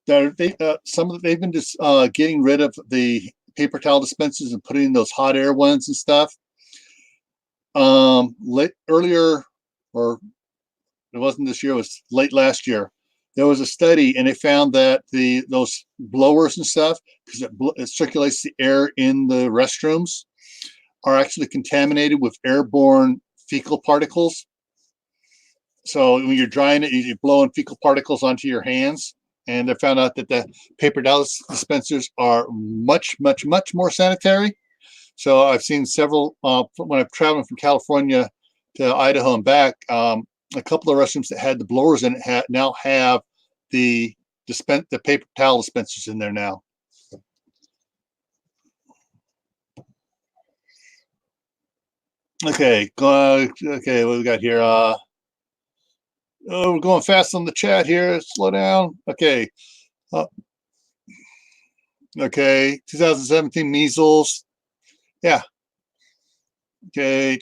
They've been just getting rid of the paper towel dispensers and putting in those hot air ones and stuff. Earlier, or it wasn't this year, it was late last year. There was a study, and it found that those blowers and stuff, because it circulates the air in the restrooms, are actually contaminated with airborne fecal particles. So when you're drying it, you're blowing fecal particles onto your hands. And they found out that the paper towel dispensers are much more sanitary. So I've seen several when I'm traveling from California to Idaho and back. A couple of restrooms that had the blowers in it now have the paper towel dispensers in there now. Okay, okay, what we got here? Oh, we're going fast on the chat here. Slow down. Okay. Okay, 2017 measles. Yeah. Okay.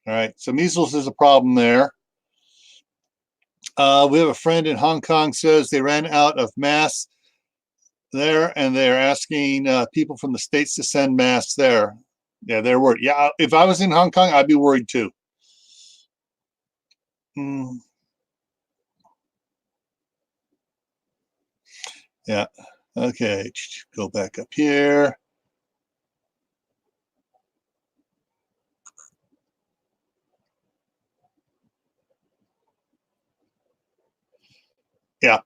All right. So measles is a problem there. We have a friend in Hong Kong says they ran out of masks there, and they're asking people from the States to send masks there. Yeah, they're worried. Yeah, if I was in Hong Kong, I'd be worried too. Yeah. Okay. Go back up here. Yeah.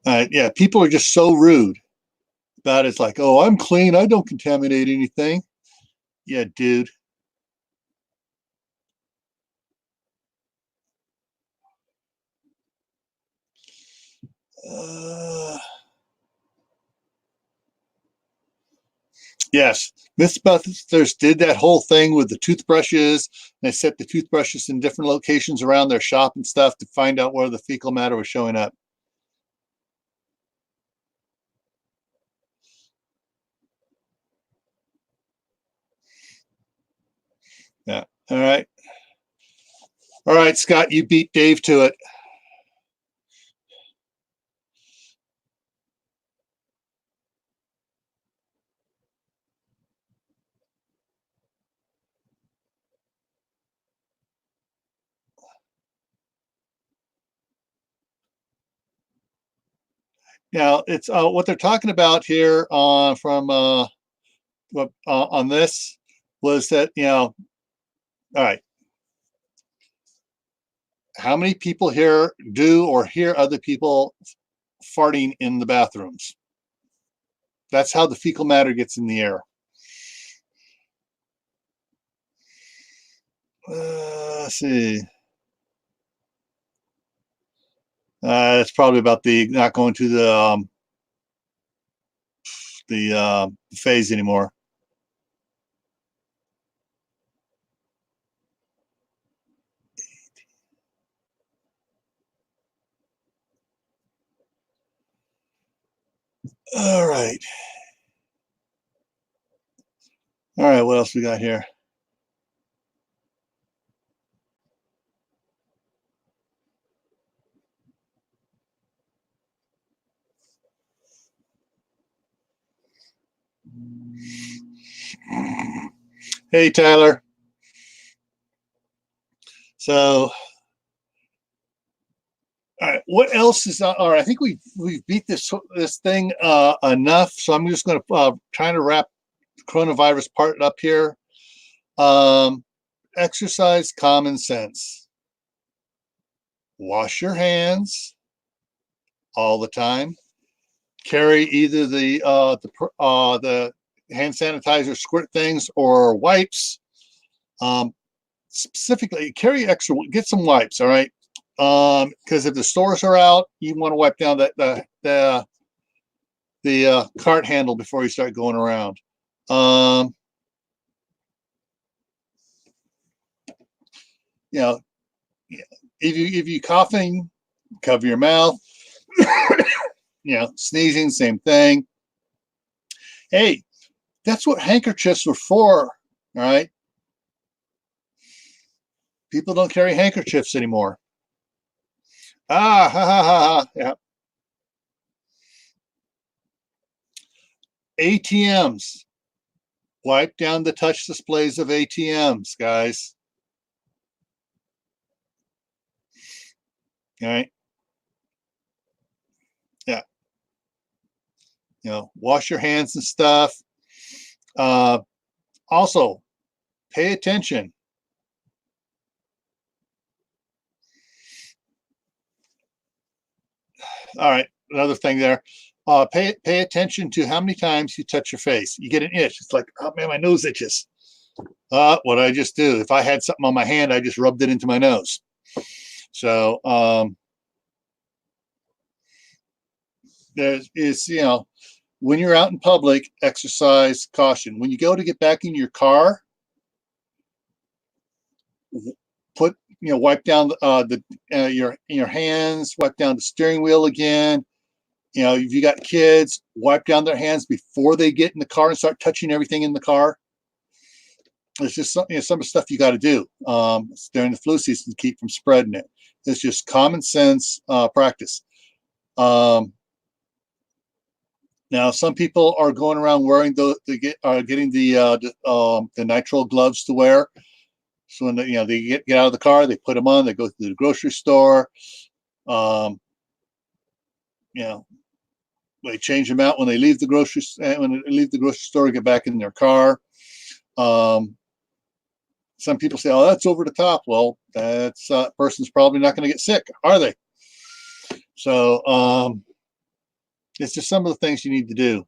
Yeah. People are just so rude about it. It's like, oh, I'm clean. I don't contaminate anything. Yeah, dude. Yes, Mythbusters did that whole thing with the toothbrushes. They set the toothbrushes in different locations around their shop and stuff to find out where the fecal matter was showing up. Yeah. All right. All right, Scott, you beat Dave to it. Now, it's what they're talking about here on this was that, all right, how many people here do or hear other people farting in the bathrooms? That's how the fecal matter gets in the air. Let's see. It's probably about the not going to the phase anymore. All right. All right. What else we got here? Hey, Tyler. So, all right, what else is all right? I think we've beat this thing enough. So I'm just going to try to wrap the coronavirus part up here. Exercise common sense. Wash your hands all the time. Carry either the hand sanitizer squirt things or wipes. Specifically, carry extra. Get some wipes. All right, because if the stores are out, you want to wipe down the cart handle before you start going around. You know, if you coughing, cover your mouth. Sneezing, same thing. Hey, that's what handkerchiefs were for. All right. People don't carry handkerchiefs anymore. Ha ha ha ha. Yeah. ATMs. Wipe down the touch displays of ATMs, guys. All right. Yeah. Wash your hands and stuff. Also, pay attention. All right, another thing there. Pay attention to how many times you touch your face. You get an itch. It's like, oh man, my nose itches. What did I just do? If I had something on my hand, I just rubbed it into my nose. So when you're out in public, exercise caution. When you go to get back in your car, wipe down your hands, wipe down the steering wheel again. If you got kids, wipe down their hands before they get in the car and start touching everything in the car. It's just some of the stuff you got to do during the flu season to keep from spreading it. It's just common sense practice. Now, some people are going around wearing getting the nitrile gloves to wear. So when they get out of the car, they put them on. They go to the grocery store. They change them out when they leave the grocery store. Get back in their car. Some people say, "Oh, that's over the top." Well, that's person's probably not going to get sick, are they? So it's just some of the things you need to do.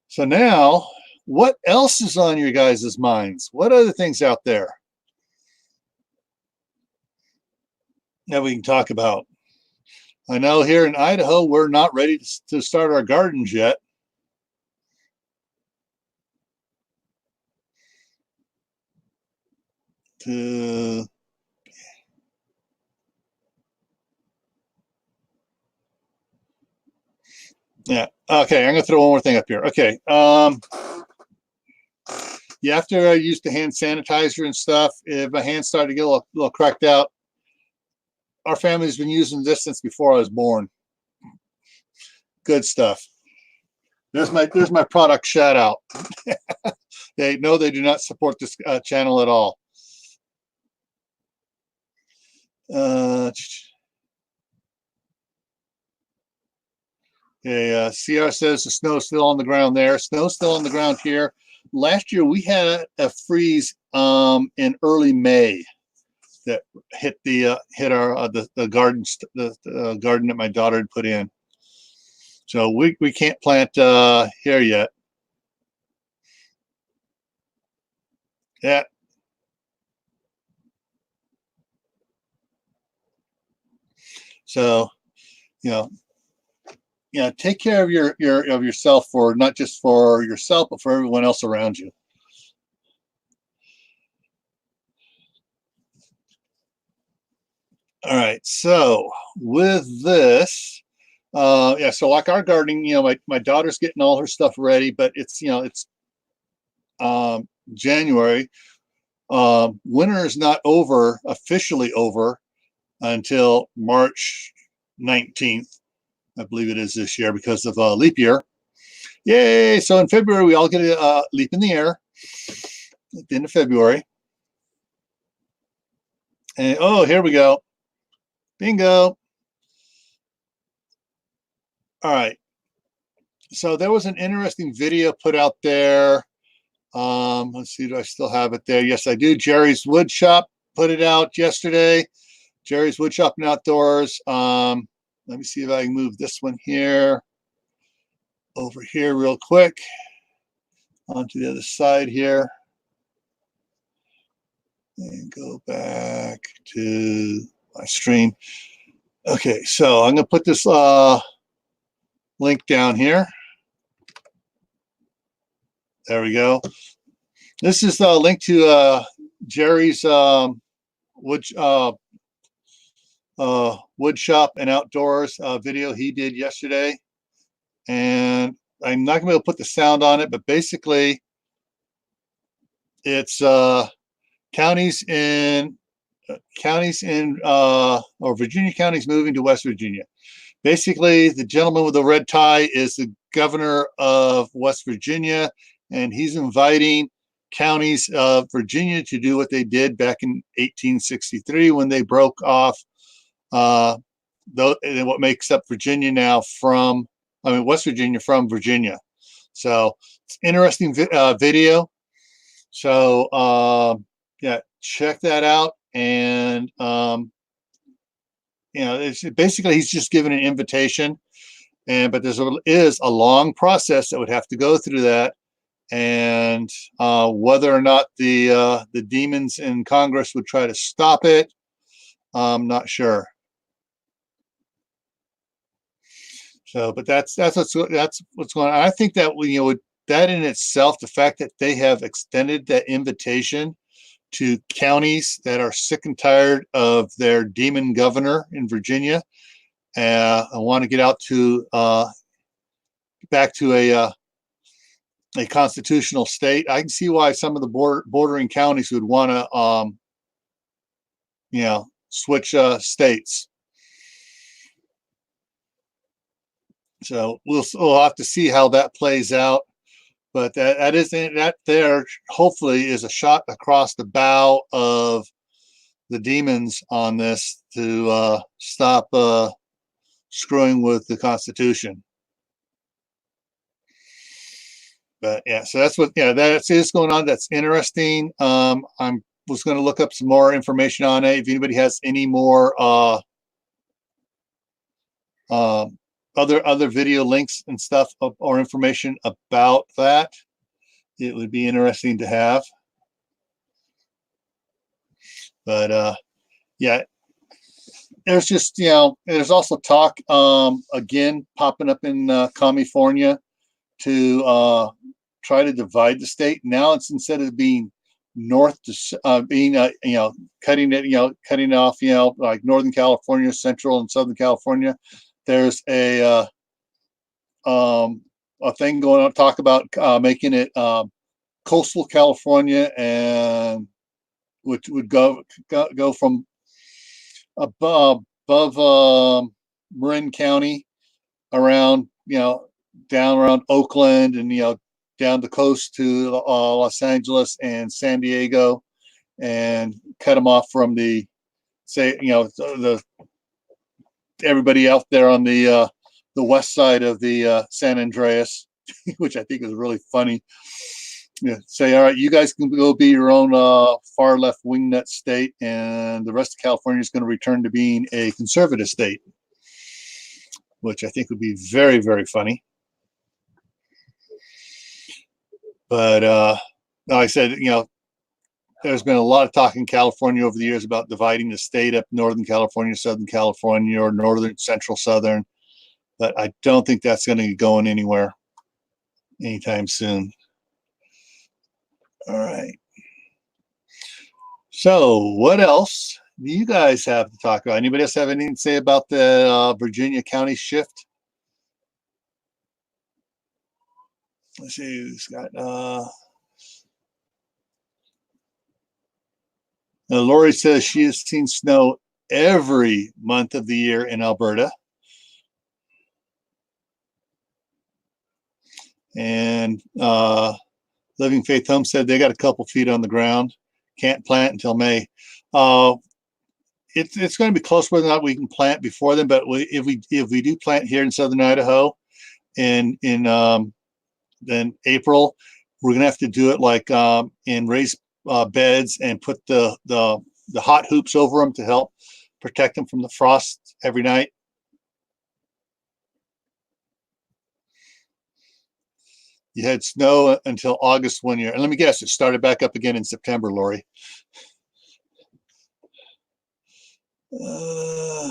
So now, what else is on your guys' minds? What other things out there that we can talk about? I know here in Idaho, we're not ready to start our gardens yet. Yeah. Okay. I'm going to throw one more thing up here. Okay. After I used the hand sanitizer and stuff, if my hands started to get a little cracked out, our family's been using this since before I was born. Good stuff. There's my product shout out. They do not support this channel at all. Okay, CR says the snow's still on the ground there. Snow's still on the ground here. Last year we had a freeze in early May that hit our the garden that my daughter had put in. So we can't plant here yet. Yeah. So take care of yourself, for not just for yourself, but for everyone else around you. All right. So with this, so like our gardening, my daughter's getting all her stuff ready, but it's January. Winter is not officially over until March 19th. I believe it is this year because of leap year. Yay! So in February, we all get a leap in the air at the end of February. And oh, here we go. Bingo. All right. So there was an interesting video put out there. Let's see, do I still have it there? Yes, I do. Jerry's Wood Shop put it out yesterday. Jerry's Wood Shop and Outdoors. Let me see if I can move this one here over here real quick onto the other side here. And go back to my stream. Okay, so I'm going to put this link down here. There we go. This is the link to Jerry's wood shop and outdoors video he did yesterday. And I'm not going to be able to put the sound on it, but basically it's counties in or Virginia counties moving to West Virginia. Basically, the gentleman with the red tie is the governor of West Virginia, and he's inviting counties of Virginia to do what they did back in 1863 when they broke off what makes up Virginia now from, West Virginia from Virginia. So it's interesting video. So yeah, check that out. And it's basically he's just given an invitation, but there is a long process that would have to go through that, and whether or not the demons in Congress would try to stop it, I'm not sure. So, but that's what's going on. I think that that in itself, the fact that they have extended that invitation to counties that are sick and tired of their demon governor in Virginia, I want to get out to back to a constitutional state. I can see why some of the bordering counties would want to, switch states. So we'll have to see how that plays out. But that there hopefully is a shot across the bow of the demons on this to stop screwing with the Constitution. But yeah, so that's going on. That's interesting. I was going to look up some more information on it. If anybody has any more other video links and stuff or information about that, it would be interesting to have. But yeah, there's just there's also talk again popping up in California to try to divide the state. Now it's, instead of being north to being cutting off like Northern California, Central and Southern California, there's a thing going on, talk about making it coastal California, and which would go from above Marin County around down around Oakland and down the coast to Los Angeles and San Diego, and cut them off from the everybody out there on the west side of the San Andreas, which I think is really funny. Say, all right, you guys can go be your own far left wingnut state, and the rest of California is going to return to being a conservative state, which I think would be very, very funny. But like I said, there's been a lot of talk in California over the years about dividing the state up, Northern California, Southern California, or Northern, Central, Southern. But I don't think that's going to be going anywhere anytime soon. All right. So what else do you guys have to talk about? Anybody else have anything to say about the Virginia county shift? Let's see who's got Lori says she has seen snow every month of the year in Alberta. And Living Faith Home said they got a couple feet on the ground. Can't plant until May. it's going to be close whether or not we can plant before then. But if we do plant here in southern Idaho in then April, we're going to have to do it like in raised beds and put the hot hoops over them to help protect them from the frost every night. You had snow until August one year. And let me guess, it started back up again in September, Lori. Yeah,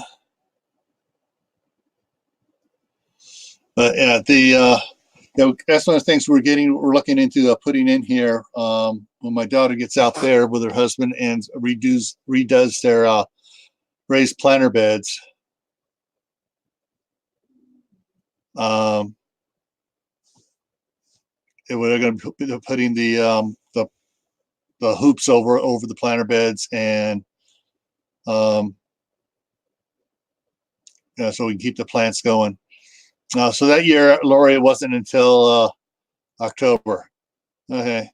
that's one of the things we're looking into putting in here when my daughter gets out there with her husband and redoes their raised planter beds. We're going to be putting the hoops over the planter beds, and so we can keep the plants going. So that year, Lori, it wasn't until October. Okay.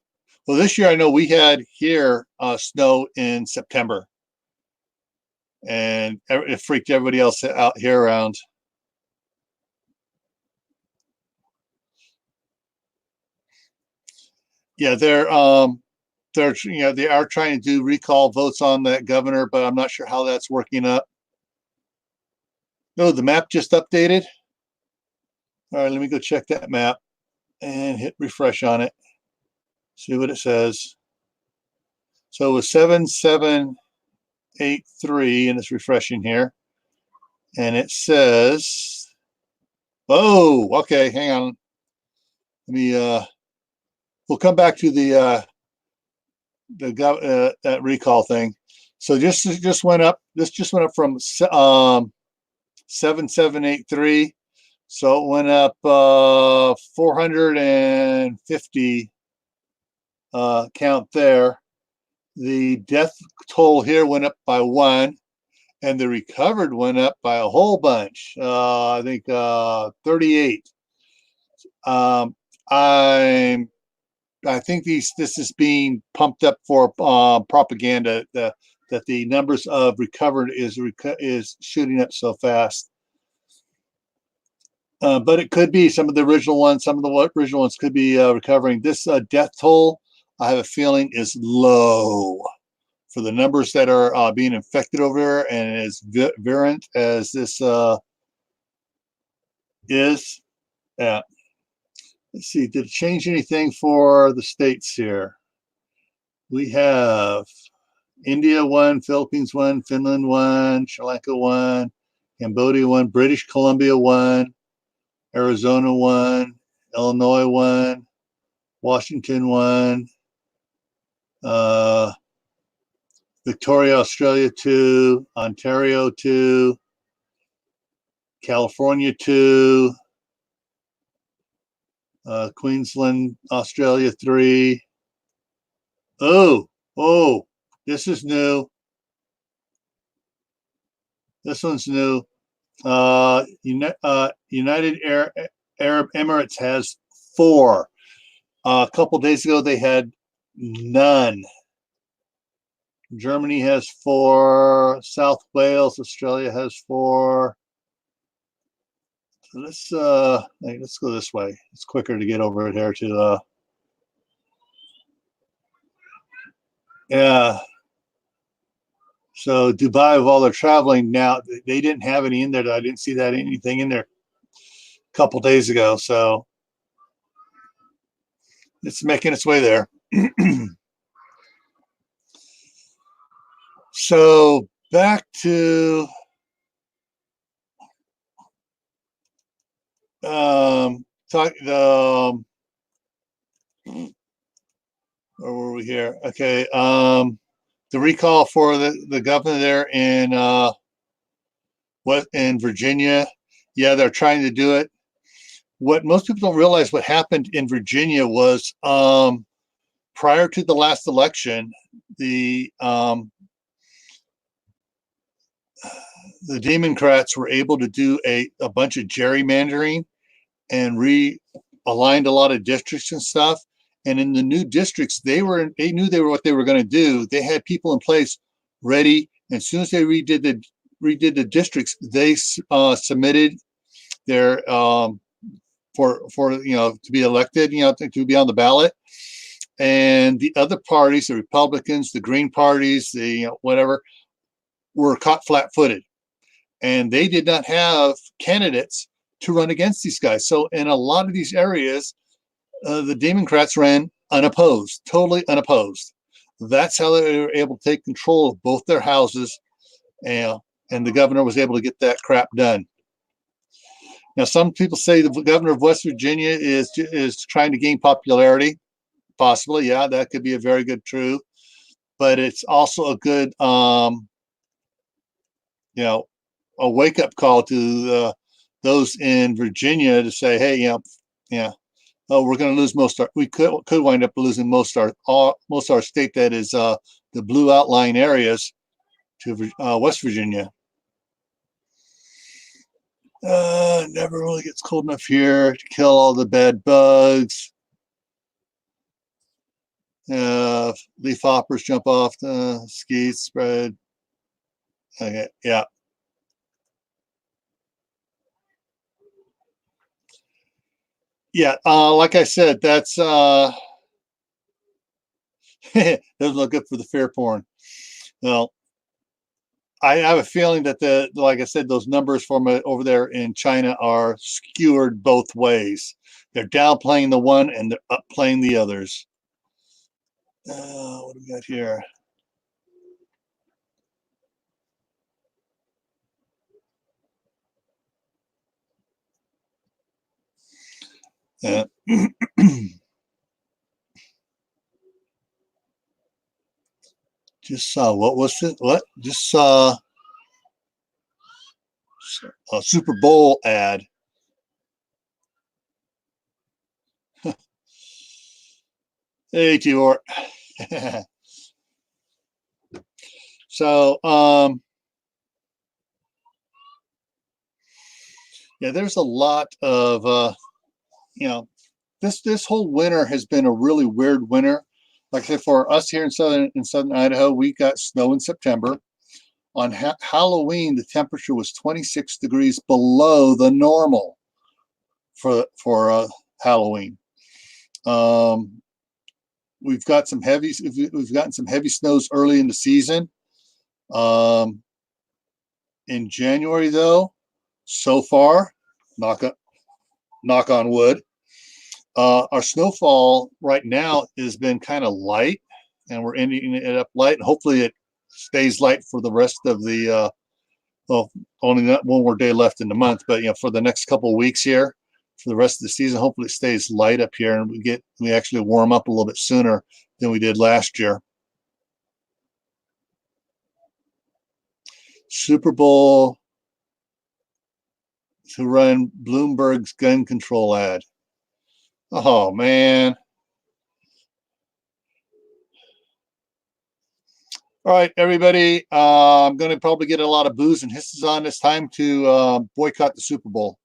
Well, this year I know we had here snow in September, and it freaked everybody else out here around. Yeah, they are trying to do recall votes on that governor, but I'm not sure how that's working up. No, the map just updated. All right, let me go check that map and hit refresh on it. See what it says. So it was 7783, and it's refreshing here. And it says, oh, okay, hang on. Let me we'll come back to that recall thing. So just went up. This just went up from 7783. So it went up 450 count there. The death toll here went up by 1, and the recovered went up by a whole bunch. I think 38. I think this is being pumped up for propaganda that the numbers of recovered is shooting up so fast. But it could be some of the original ones. Some of the original ones could be recovering. This death toll, I have a feeling, is low for the numbers that are being infected over there, and as virulent as this is. Yeah. Let's see. Did it change anything for the states here? We have India 1, Philippines 1, Finland 1, Sri Lanka 1, Cambodia 1, British Columbia 1. Arizona 1, Illinois 1, Washington 1, Victoria, Australia 2, Ontario 2, California 2, Queensland, Australia 3. Oh, this is new. This one's new. United Arab Emirates has 4. A couple days ago, they had none. Germany has 4. South Wales, Australia has 4. So let's go this way. It's quicker to get over it here to yeah. So Dubai, of all their traveling now, they didn't have any in there. I didn't see that anything in there a couple days ago. So it's making its way there. So back to where were we here? Okay. The recall for the governor there in Virginia. Yeah, they're trying to do it. What most people don't realize, what happened in Virginia was prior to the last election, the Democrats were able to do a bunch of gerrymandering and realigned a lot of districts and stuff. And in the new districts, they knew what they were going to do. They had people in place ready And as soon as they redid the districts, they submitted their for to be elected, to be on the ballot. And the other parties, the Republicans, the Green parties, the whatever, were caught flat-footed, and they did not have candidates to run against these guys. So in a lot of these areas, the Democrats ran unopposed, totally unopposed. That's how they were able to take control of both their houses, and the governor was able to get that crap done. Now, some people say the governor of West Virginia is trying to gain popularity. Possibly, yeah, that could be a very good true, but it's also a good, a wake-up call to those in Virginia to say, hey, oh, we're going to lose we could wind up losing most of our state that is the blue outlying areas to West Virginia. It never really gets cold enough here to kill all the bad bugs. Leaf hoppers jump off the skeets, spread. Okay, yeah. Yeah, like I said, that's doesn't look good for the fear porn. Well, I have a feeling that like I said, those numbers from over there in China are skewered both ways. They're downplaying the one and they're upplaying the others. What do we got here? Just saw, what was it? What? Just saw a Super Bowl ad. Hey, Tior. So, yeah, there's a lot of, this whole winter has been a really weird winter. Like I said, for us here in southern Idaho, we got snow in September. On Halloween, the temperature was 26 degrees below the normal for Halloween. We've gotten some heavy snows early in the season. In January, though, so far, knock on wood, our snowfall right now has been kind of light, and we're ending it up light, and hopefully it stays light for the rest of the only one more day left in the month, but for the next couple of weeks here, for the rest of the season, hopefully it stays light up here, and we actually warm up a little bit sooner than we did last year. Super Bowl to run Bloomberg's gun control ad. Oh man. All right, everybody. I'm going to probably get a lot of boos and hisses on this time to boycott the Super Bowl.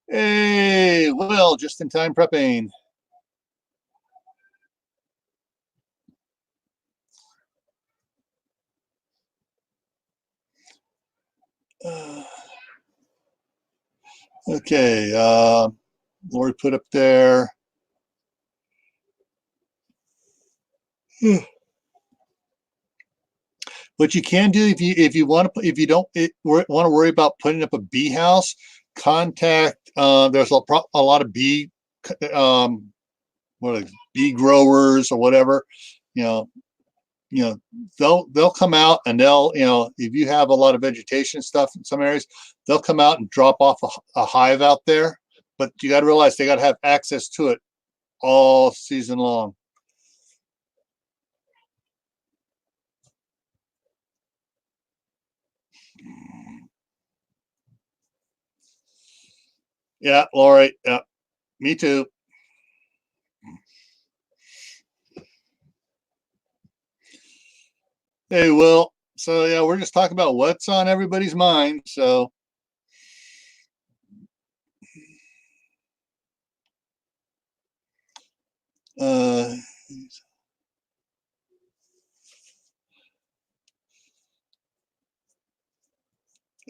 Hey, Will, just in time prepping. Okay, Lori put up there. What you can do if you want to if you don't want to worry about putting up a bee house, contact. There's a lot of bee bee growers or whatever. They'll come out and they'll if you have a lot of vegetation stuff in some areas, they'll come out and drop off a hive out there. But you got to realize they got to have access to it all season long. Yeah, Lori. Yeah, me too. Hey, Will. So yeah, we're just talking about what's on everybody's mind. So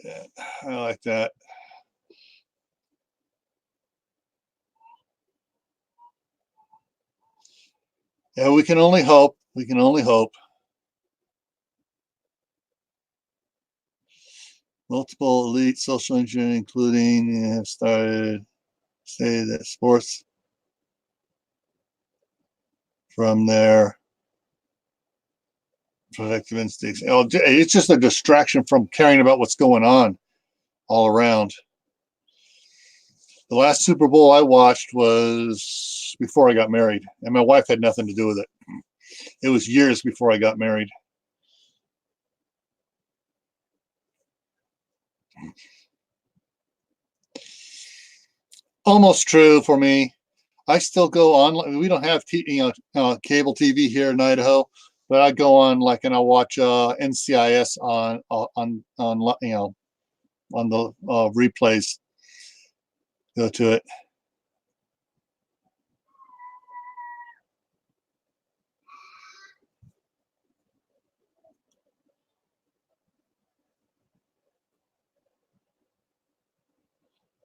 Yeah, I like that. Yeah, we can only hope. We can only hope. Multiple elite social engineering, including have started say that sports from their protective instincts. Oh, it's just a distraction from caring about what's going on all around. The last Super Bowl I watched was before I got married, and my wife had nothing to do with it. It was years before I got married. Almost true for me. I still go on. We don't have cable TV here in Idaho, but I go on like and I watch NCIS on on the replays. Go to it.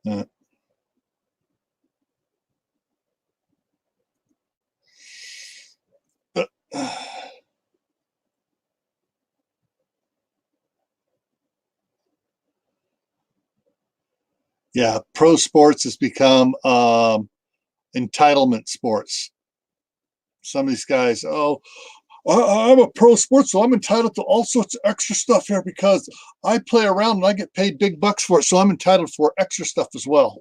Uh, yeah, pro sports has become entitlement sports. Some of these guys, oh, I'm a pro sports, so I'm entitled to all sorts of extra stuff here because I play around and I get paid big bucks for it, so I'm entitled for extra stuff as well.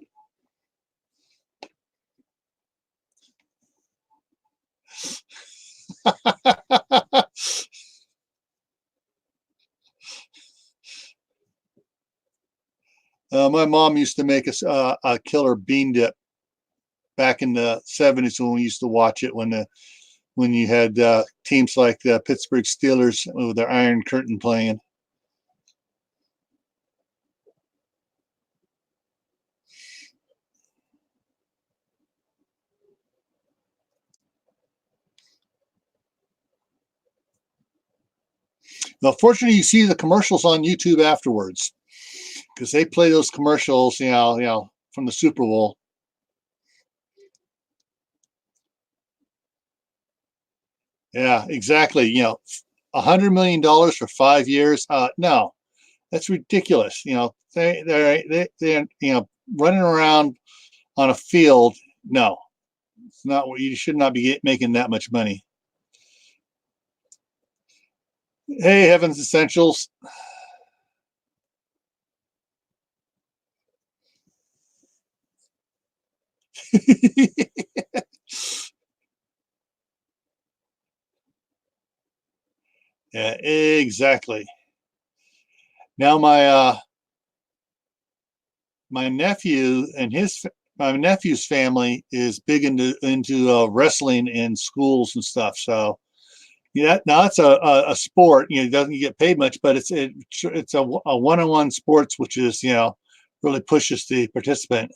My mom used to make us a killer bean dip back in the '70s when we used to watch it when you had teams like the Pittsburgh Steelers with their Iron Curtain playing. Now, fortunately, you see the commercials on YouTube afterwards because they play those commercials, from the Super Bowl. Yeah, exactly. $100 million for 5 years. No, that's ridiculous. They're running around on a field. No, it's not what you should not be making that much money. Hey, Heaven's Essentials. Yeah, exactly. Now my nephew and his my nephew's family is big into wrestling in schools and stuff. So yeah, now it's a sport. It doesn't get paid much, but it's a one-on-one sports, which is really pushes the participant.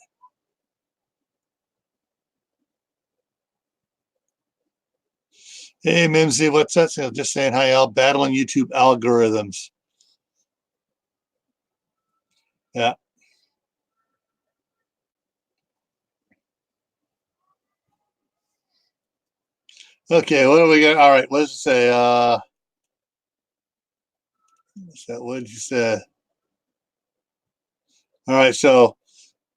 Hey, Mimsy, what's that? Just saying hi, out battling YouTube algorithms. Yeah. Okay, what do we got? All right, what does it say? What's that? What did you say? All right, so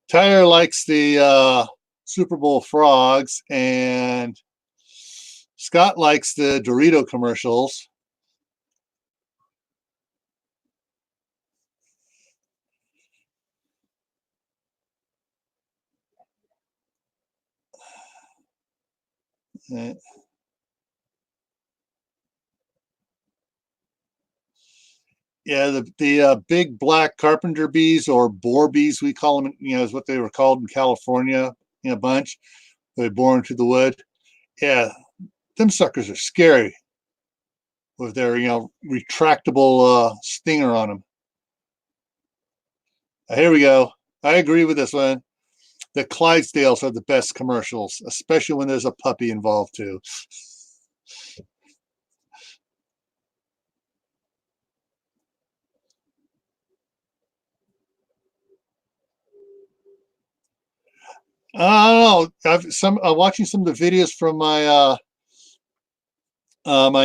Tyler likes the Super Bowl frogs, and Scott likes the Dorito commercials. Uh, yeah, the big black carpenter bees or boar bees, we call them, is what they were called in California, a bunch. They bore into the wood. Yeah, them suckers are scary with their, retractable stinger on them. Here we go. I agree with this one. The Clydesdales are the best commercials, especially when there's a puppy involved too. I don't know. I've some watching some of the videos from my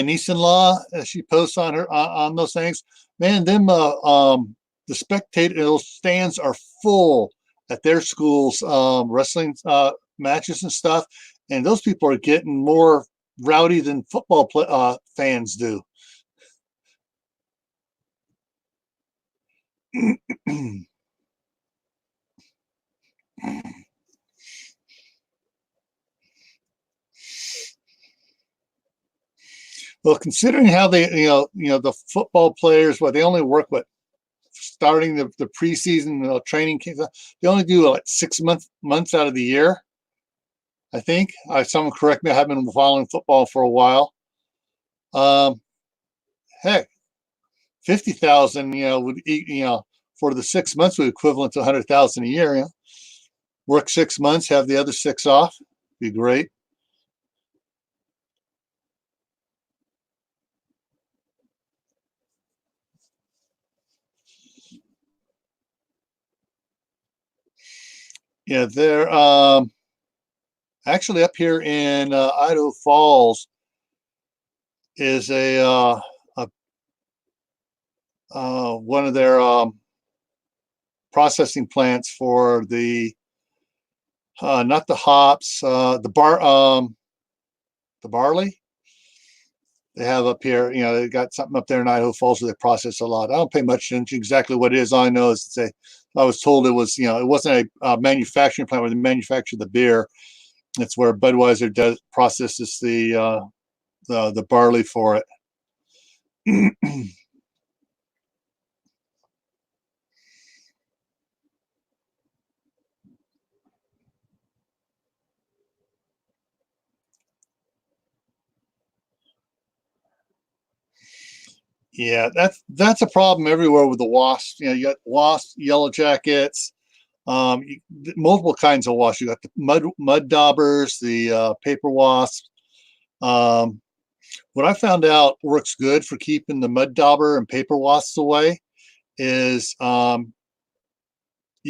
niece-in-law. She posts on her on those things. Man, them the spectator stands are full at their schools, wrestling matches and stuff, and those people are getting more rowdy than fans do. Well, considering how they, the football players, well, they only work what starting the preseason training camp. They only do like 6 months out of the year. I think. Someone correct me. I haven't been following football for a while. Um, Heck, 50,000, would for the 6 months would equivalent to 100,000 a year. Work 6 months, have the other six off. Be great. Yeah, they're actually up here in Idaho Falls is a one of their processing plants for the not the hops, the barley they have up here. They got something up there in Idaho Falls where they process a lot. I don't pay much attention to exactly what it is. All I know is I was told it was, it wasn't a manufacturing plant where they manufacture the beer. It's where Budweiser processes the barley for it. Yeah, that's a problem everywhere with the wasps. You got wasps, yellow jackets, multiple kinds of wasps. You got the mud daubers, the paper wasps. Um, what I found out works good for keeping the mud dauber and paper wasps away is you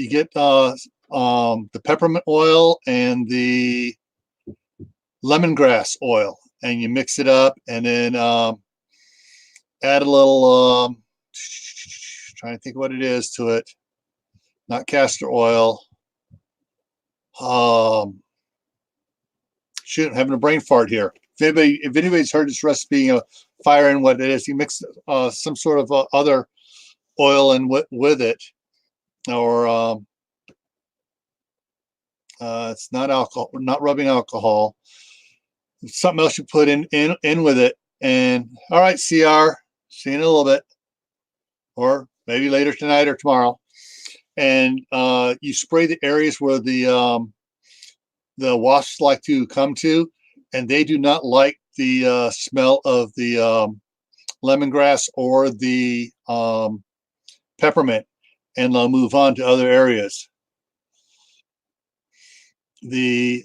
get the peppermint oil and the lemongrass oil, and you mix it up, and then add a little. Trying to think what it is to it. Not castor oil. Shoot, I'm having a brain fart here. If anybody's heard this recipe, fire in what it is. You mix some sort of other oil and with it, or it's not alcohol, not rubbing alcohol. It's something else you put in with it. And all right, CR, see you in a little bit, or maybe later tonight or tomorrow. And you spray the areas where the wasps like to come to, and they do not like the smell of the lemongrass or the peppermint, and they'll move on to other areas. The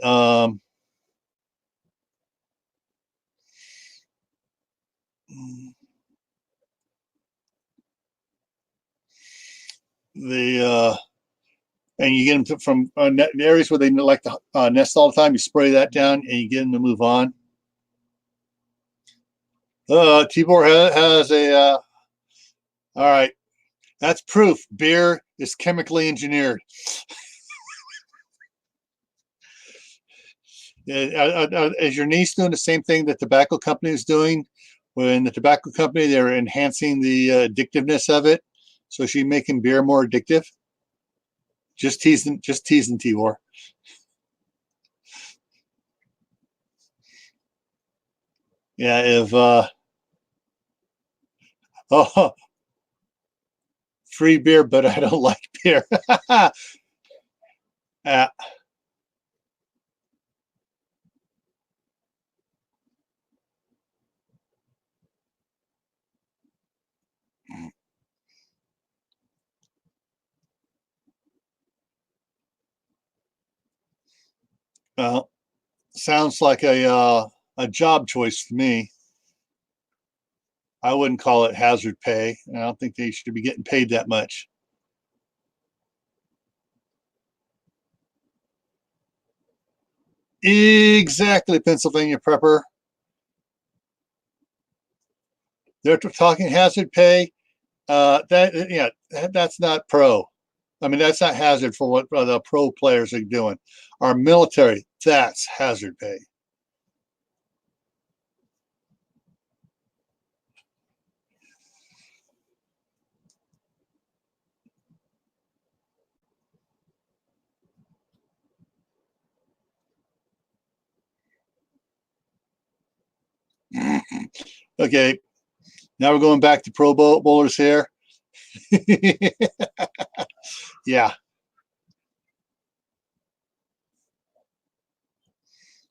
and you get them from areas where they like to nest all the time. You spray that down, and you get them to move on. Tibor has a. All right, that's proof. Beer is chemically engineered. Is your niece doing the same thing that tobacco company is doing? When the tobacco company, they're enhancing the addictiveness of it, so she's making beer more addictive. Just teasing, Tibor. Yeah, if oh, free beer, but I don't like beer. uh, well, sounds like a job choice to me. I wouldn't call it hazard pay. I don't think they should be getting paid that much. Exactly, Pennsylvania prepper. They're talking hazard pay. That's not pro. I mean, that's not hazard for what the pro players are doing. Our military, that's hazard pay. Okay, now we're going back to pro bowlers here. Yeah.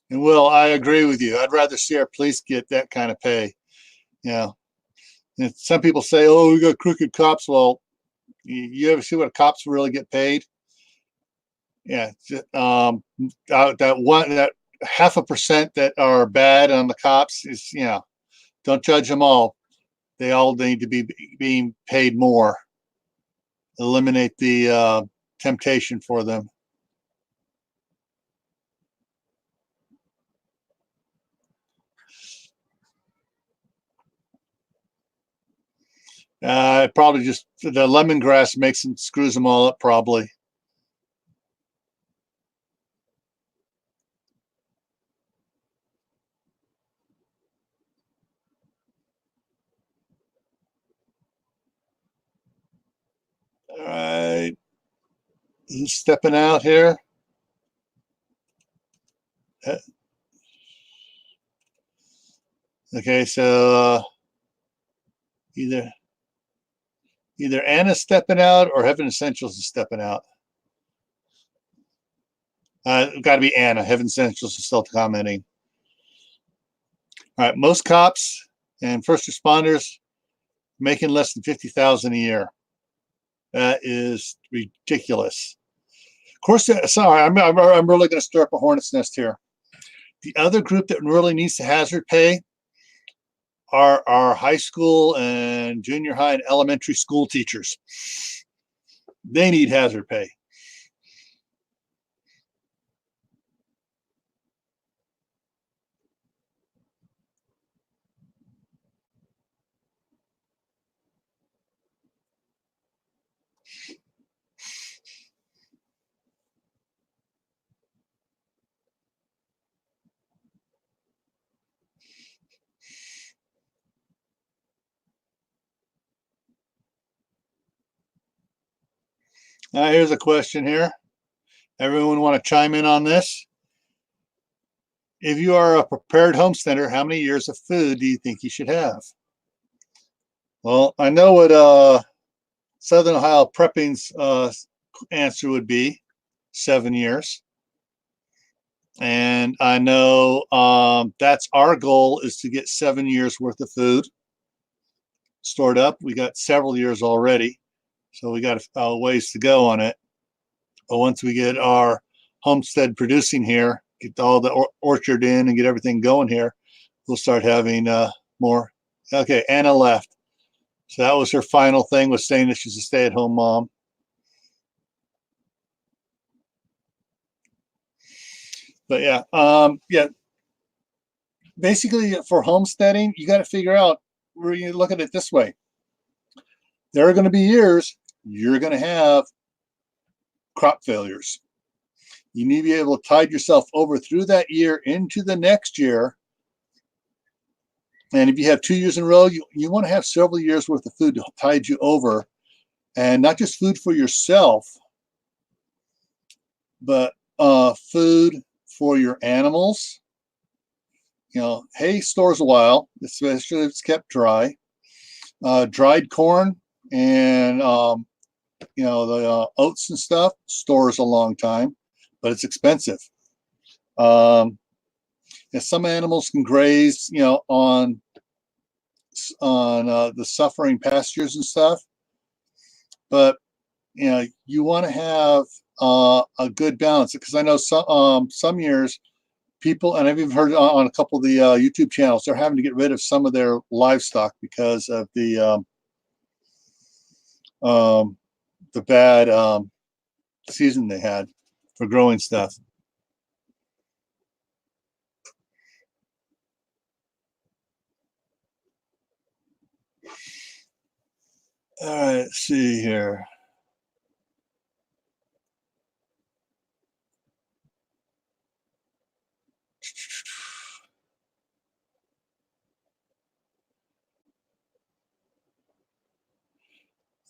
And Will, I agree with you. I'd rather see our police get that kind of pay. Yeah. And some people say, "Oh, we got crooked cops." Well, you ever see what cops really get paid? Yeah. That 0.5% that are bad on the cops is, don't judge them all. They all need to be being paid more. Eliminate the temptation for them. Probably just the lemongrass makes them screws them all up. Probably. All right, who's stepping out here? Uh, Okay, so either Anna's stepping out or Heaven Essentials is stepping out. Got to be Anna. Heaven Essentials is still commenting. All right, most cops and first responders making less than 50,000 a year. That is ridiculous. Of course, sorry, I'm really going to stir up a hornet's nest here. The other group that really needs to hazard pay are our high school and junior high and elementary school teachers. They need hazard pay. Here's a question here. Everyone want to chime in on this? If you are a prepared homesteader, how many years of food do you think you should have? Well, I know what Southern Ohio Prepping's answer would be 7 years. And I know that's our goal, is to get 7 years worth of food stored up. We got several years already, so we got a ways to go on it. But once we get our homestead producing here, get all the orchard in and get everything going here, we'll start having more. Okay, Anna left. So that was her final thing, was saying that she's a stay-at-home mom. But yeah. Basically, for homesteading, you got to figure out where you look at it this way. There are going to be years you're going to have crop failures. You need to be able to tide yourself over through that year into the next year. And if you have 2 years in a row, you want to have several years worth of food to tide you over, and not just food for yourself, but food for your animals. Hay stores a while, especially if it's kept dry. Dried corn and the oats and stuff stores a long time, but it's expensive. Some animals can graze, on the suffering pastures and stuff, but you want to have a good balance, because I know some years people, and I've even heard on a couple of the YouTube channels, they're having to get rid of some of their livestock because of the bad season they had for growing stuff. All right, let's see here.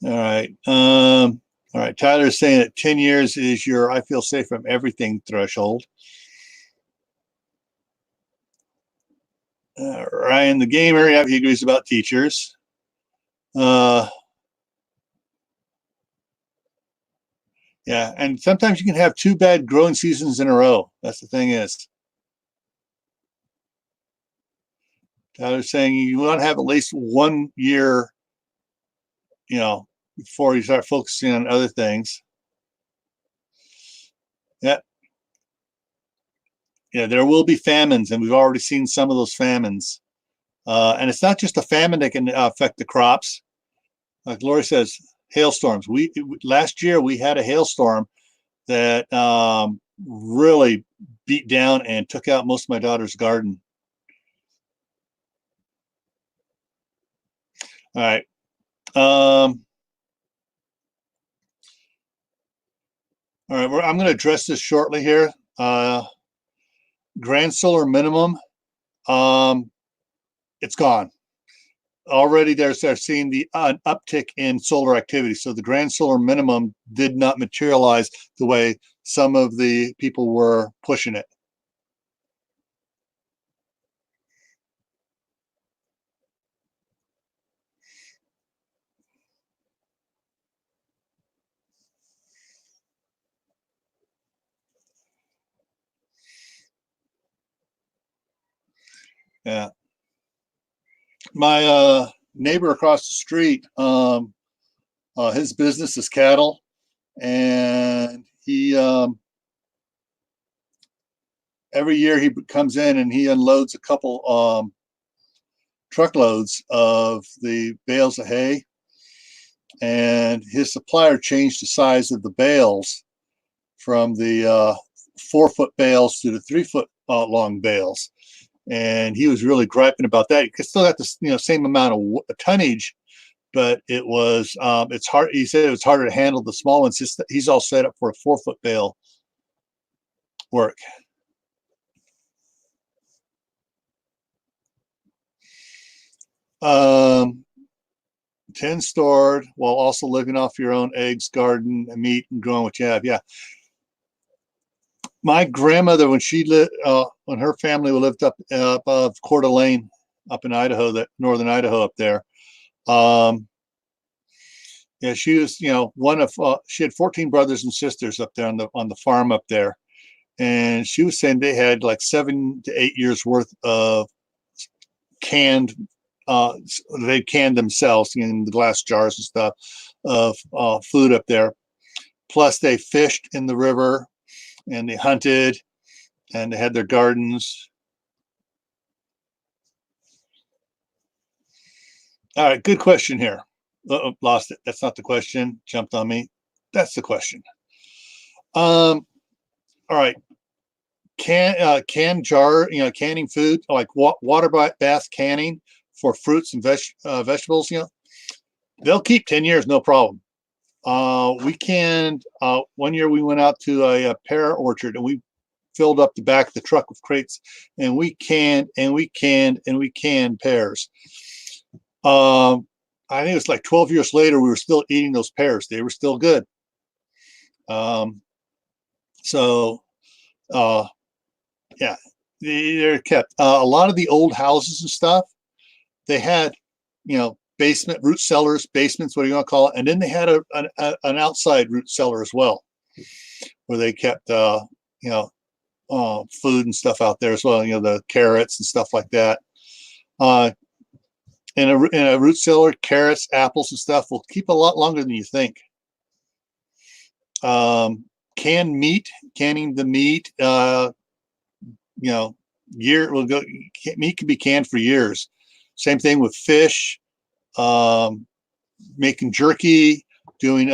All right. All right. Tyler's saying that 10 years is your I feel safe from everything threshold. Ryan, the gamer, yeah, he agrees about teachers. Uh, yeah, and sometimes you can have two bad growing seasons in a row. That's the thing is. Tyler's saying you want to have at least 1 year, you know, before you start focusing on other things. Yeah, yeah, there will be famines, and we've already seen some of those famines. And it's not just a famine that can affect the crops. Like Lori says, hailstorms. We last year we had a hailstorm that really beat down and took out most of my daughter's garden. All right. All right. I'm going to address this shortly here. Grand solar minimum. Um, it's gone. Already they're seeing the uptick in solar activity. So the grand solar minimum did not materialize the way some of the people were pushing it. Yeah. My neighbor across the street, his business is cattle, and he every year he comes in and he unloads a couple truckloads of the bales of hay, and his supplier changed the size of the bales from the 4 foot bales to the 3 foot long bales, and he was really griping about that. He still got the same amount of tonnage, but it's hard. He said it was harder to handle the small ones. He's all set up for a 4 foot bale work. 10 stored while also living off your own eggs, garden, and meat, and growing what you have. Yeah. My grandmother, when she lived, when her family lived up above Coeur d'Alene, up in Idaho, that northern Idaho up there. Yeah, she was, one of. She had 14 brothers and sisters up there on the farm up there, and she was saying they had like 7 to 8 years worth of canned. They canned themselves in the glass jars and stuff of food up there. Plus, they fished in the river and they hunted and they had their gardens. All right, good question here. Lost it. That's not the question. Jumped on me. That's the question. All right. Can jar, canning food like water bath canning for fruits and vegetables. They'll keep 10 years, no problem. We canned 1 year. We went out to a pear orchard and we filled up the back of the truck with crates, and we canned and we canned and we canned pears. I think it was like 12 years later, we were still eating those pears. They were still good. Um, so, yeah, they're kept. A lot of the old houses and stuff, they had, basement root cellars, basements, what do you want to call it? And then they had an outside root cellar as well, where they kept, food and stuff out there as well. The carrots and stuff like that. In a root cellar, carrots, apples, and stuff will keep a lot longer than you think. Canned meat, canning the meat, year will go. Meat can be canned for years. Same thing with fish. Making jerky, doing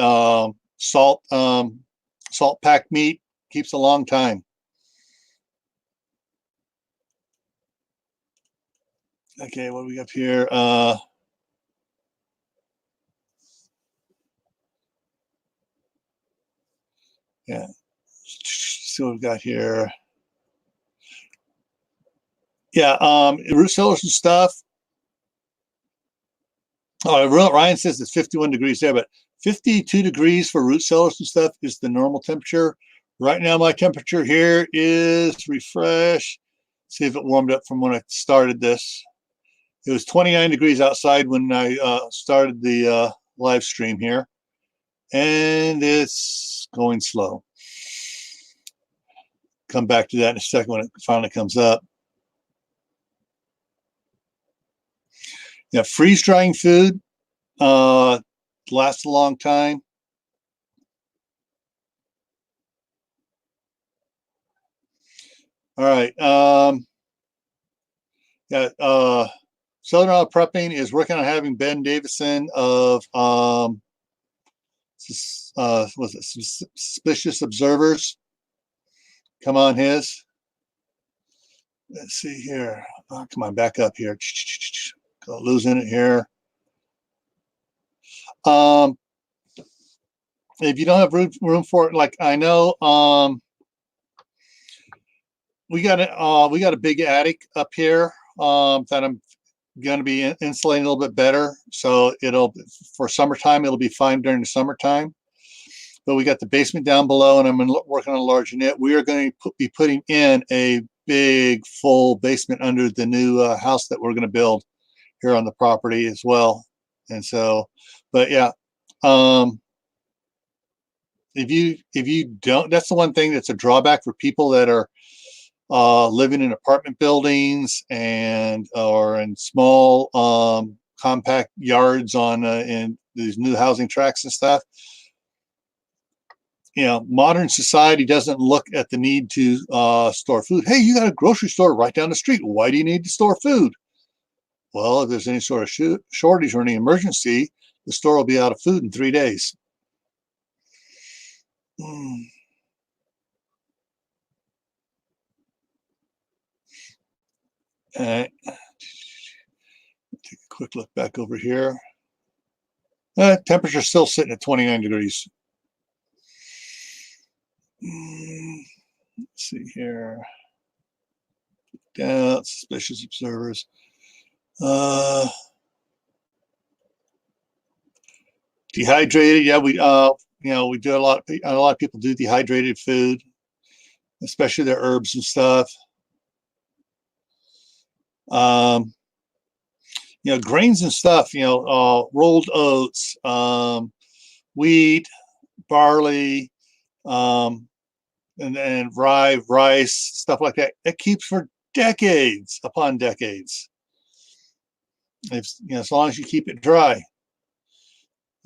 salt packed meat keeps a long time. Okay, what do we got here? Yeah. See what we've got here. Yeah, root cellars and stuff. Oh, Ryan says it's 51 degrees there, but 52 degrees for root cellars and stuff is the normal temperature. Right now, my temperature here is, refresh, see if it warmed up from when I started this. It was 29 degrees outside when I started the live stream here, and it's going slow. Come back to that in a second when it finally comes up. Yeah, freeze drying food lasts a long time. All right. Yeah. Southern Oil Prepping is working on having Ben Davison of was it Suspicious Observers come on his. Let's see here. Oh, come on, back up here. Losing it here. If you don't have room for it, like I know, we got a big attic up here that I'm going to be insulating a little bit better. So for summertime, it'll be fine during the summertime. But we got the basement down below, and I'm working on a large unit. We are going to be putting in a big full basement under the new house that we're going to build here on the property as well. And so, but yeah, if you don't, that's the one thing that's a drawback for people that are living in apartment buildings or in small compact yards in these new housing tracts and stuff. You know, modern society doesn't look at the need to store food. Hey, you got a grocery store right down the street. Why do you need to store food? Well, if there's any sort of shortage or any emergency, the store will be out of food in 3 days. All right. Take a quick look back over here. Temperature still sitting at 29 degrees. Let's see here. Down, suspicious observers. Dehydrated. Yeah, we we do a lot of people do dehydrated food, especially their herbs and stuff. Grains and stuff, rolled oats, wheat, barley, and rye, rice, stuff like that. It keeps for decades upon decades. As long as you keep it dry.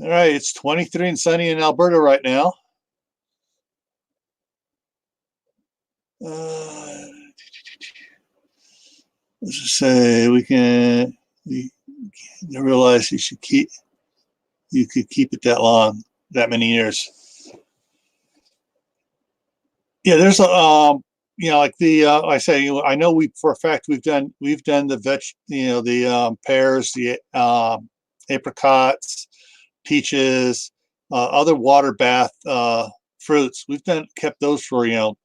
All right, it's 23 and sunny in Alberta right now. Let's just say we realize you could keep it that long, that many years. Yeah, there's like I say, I know for a fact we've done the the pears, the apricots, peaches, other water bath fruits. We've kept those for 8-9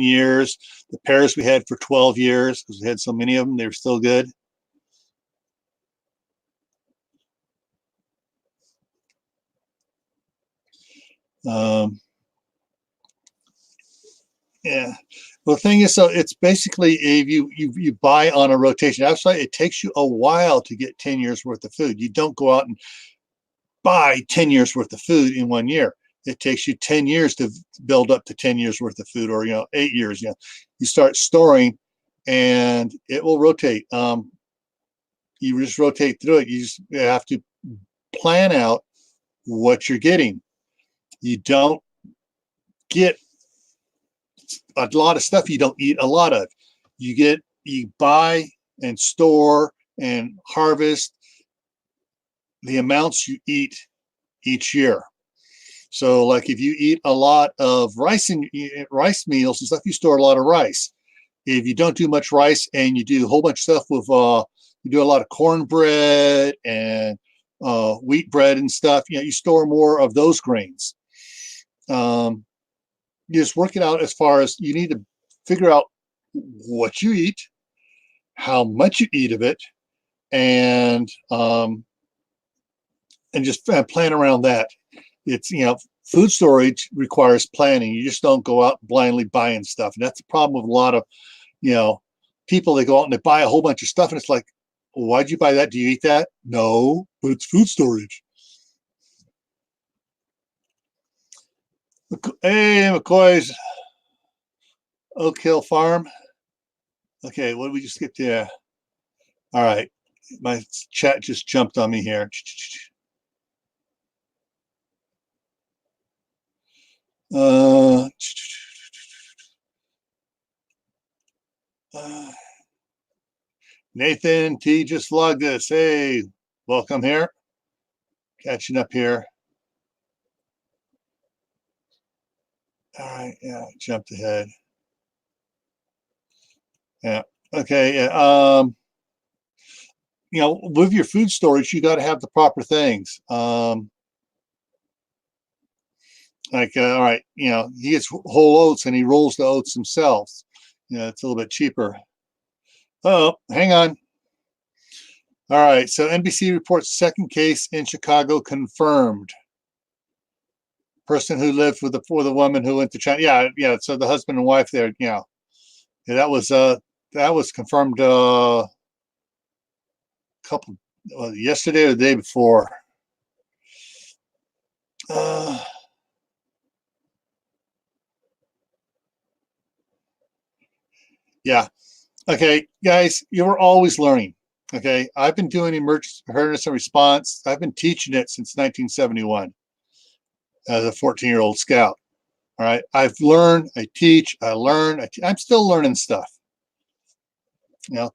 years. The pears we had for 12 years because we had so many of them. They were still good. Yeah. Well, the thing is, so it's basically if you buy on a rotation. Actually, it takes you a while to get 10 years worth of food. You don't go out and buy 10 years worth of food in 1 year. It takes you 10 years to build up to 10 years worth of food, or 8 years. You start storing, and it will rotate. You just rotate through it. You have to plan out what you're getting. You don't get a lot of stuff you don't eat a lot of. You buy and store and harvest the amounts you eat each year. So like if you eat a lot of rice meals and stuff, you store a lot of rice. If you don't do much rice and you do a whole bunch of stuff with you do a lot of cornbread and wheat bread and stuff, you store more of those grains. you just work it out as far as you need to figure out what you eat, how much you eat of it, and just plan around that. It's, food storage requires planning. You just don't go out blindly buying stuff. And that's the problem with a lot of, people. They go out and they buy a whole bunch of stuff, and it's like, why'd you buy that? Do you eat that? No, but it's food storage. Hey, McCoy's Oak Hill Farm. Okay, what did we just get there? All right, my chat just jumped on me here. Nathan T just logged us. Hey, welcome here. Catching up here. All right, yeah, jumped ahead. Yeah, okay, yeah. With your food storage, you got to have the proper things. Like, all right, he gets whole oats and he rolls the oats himself. It's a little bit cheaper. Oh, hang on. All right, so NBC reports second case in Chicago confirmed. Person who lived with the woman who went to China. Yeah. So the husband and wife there. Yeah, that was confirmed couple yesterday or the day before. Yeah. Okay, guys, you're always learning. Okay, I've been doing emergency preparedness and response. I've been teaching it since 1971 as a 14-year-old scout. All right, I've learned, I teach, I learn, I'm still learning stuff.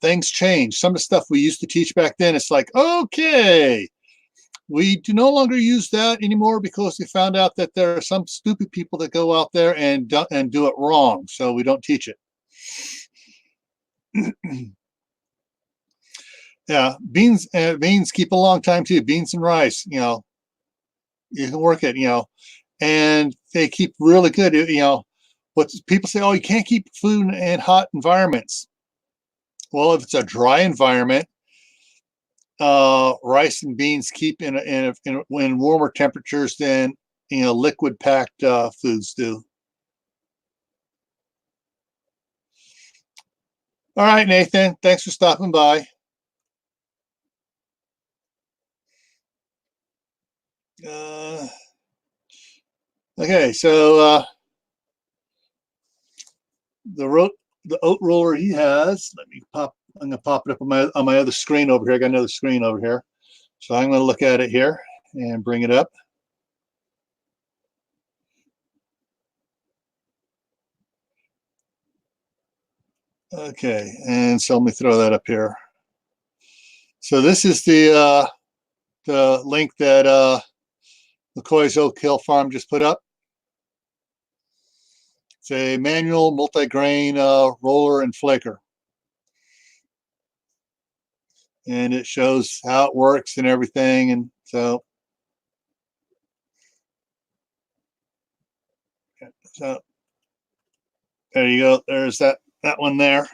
Things change. Some of the stuff we used to teach back then, it's like, okay, we do no longer use that anymore because we found out that there are some stupid people that go out there and do it wrong. So we don't teach it. Yeah, beans keep a long time too. Beans and rice, you can work it, and they keep really good. What people say, oh, you can't keep food in hot environments. Well, if it's a dry environment, rice and beans keep in warmer temperatures than liquid packed foods do. All right, Nathan, thanks for stopping by. Okay, so the oat roller he has. I'm gonna pop it up on my other screen over here. I got another screen over here, so I'm gonna look at it here and bring it up. Okay, and so let me throw that up here. So this is the link that McCoy's Oak Hill Farm just put up. It's a manual multi-grain roller and flaker. And it shows how it works and everything. And so there you go. There's that one there.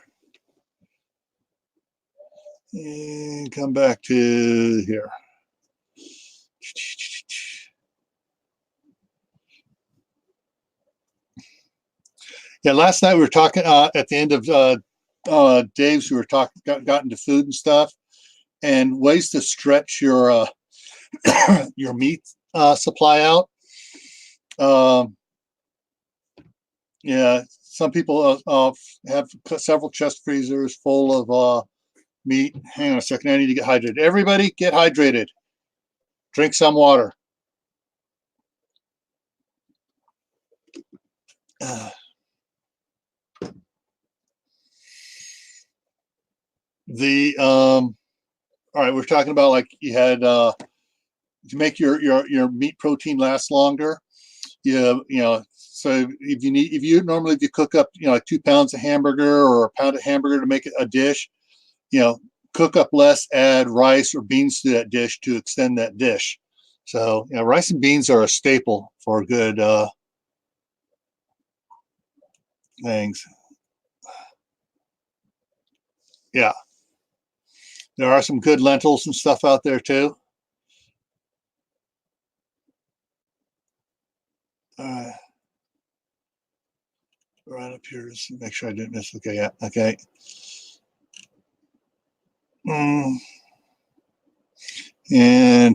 And come back to here. Yeah, last night we were talking at the end of Dave's. We were talking, got into food and stuff, and ways to stretch your your meat supply out. Yeah, some people have several chest freezers full of meat. Hang on a second, I need to get hydrated. Everybody, get hydrated. Drink some water. All right, we're talking about like you had to make your meat protein last longer. So if you cook up like 2 pounds of hamburger or a pound of hamburger to make it a dish, cook up less, add rice or beans to that dish to extend that dish. So rice and beans are a staple for a good things. Yeah, there are some good lentils and stuff out there too. Right up here, just make sure I didn't miss. Okay, yeah, okay. And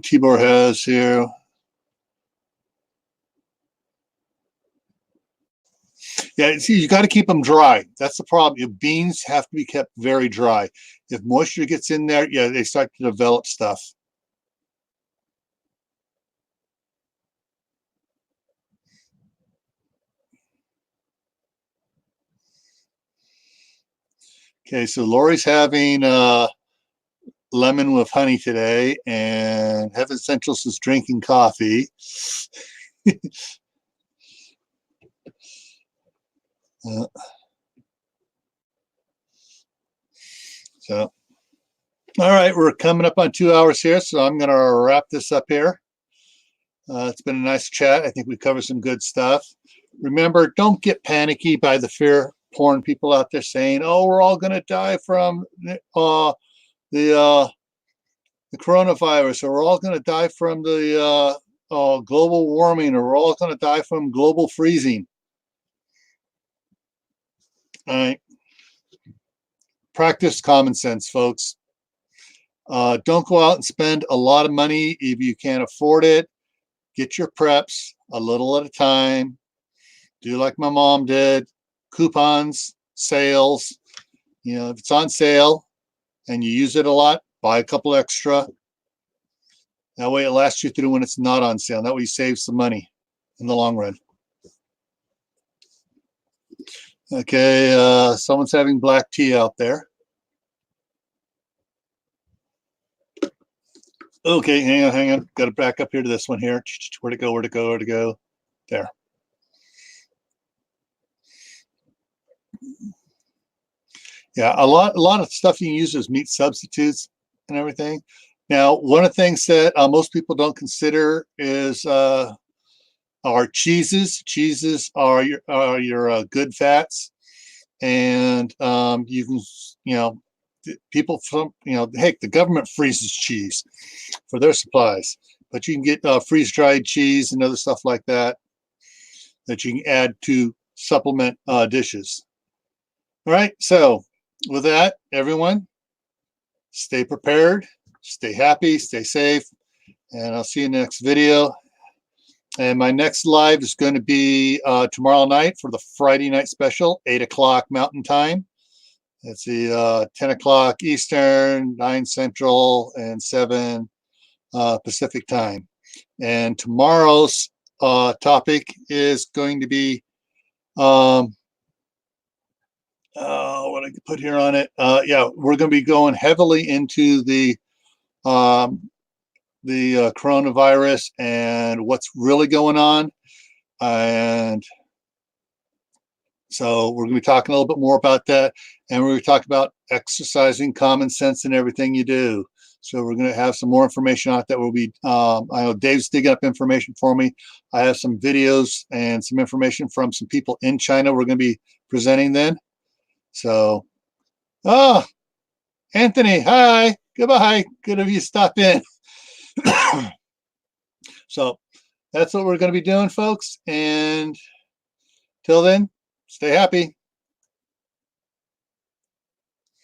Tibor has here. Yeah, see, you got to keep them dry. That's the problem. Your beans have to be kept very dry. If moisture gets in there, yeah, they start to develop stuff. Okay, so Lori's having lemon with honey today, and Heaven Centrals is drinking coffee. So, all right, we're coming up on 2 hours here, so I'm going to wrap this up here. It's been a nice chat. I think we covered some good stuff. Remember, don't get panicky by the fear porn people out there saying, "Oh, we're all going to die from the coronavirus, or we're all going to die from the global warming, or we're all going to die from global freezing." All right, practice common sense, folks. Don't go out and spend a lot of money if you can't afford it. Get your preps a little at a time. Do like my mom did. Coupons, sales. You know, if it's on sale and you use it a lot, buy a couple extra. That way it lasts you through when it's not on sale. That way you save some money in the long run. Okay, someone's having black tea out there. Okay, hang on. Got to back up here to this one here. Where'd it go? Where'd it go? Where'd it go? There. Yeah, a lot of stuff you can use as meat substitutes and everything. Now, one of the things that most people don't consider is our cheeses. Cheeses are your good fats, and you can, people from, heck, the government freezes cheese for their supplies, but you can get freeze-dried cheese and other stuff like that that you can add to supplement dishes. All right, so with that, everyone, stay prepared, stay happy, stay safe, and I'll see you in the next video. And my next live is going to be tomorrow night for the Friday night special, 8 o'clock Mountain Time. It's the 10 o'clock Eastern, 9 Central, and 7 Pacific Time. And tomorrow's topic is going to be what I could put here on it. Yeah, we're going to be going heavily into the coronavirus and what's really going on. And so we're going to be talking a little bit more about that. And we're going to talk about exercising common sense in everything you do. So we're going to have some more information on it that will be, I know Dave's digging up information for me. I have some videos and some information from some people in China we're going to be presenting then. So, Anthony, hi, goodbye. Good of you stop in. So that's what we're going to be doing, folks. And till then, stay happy.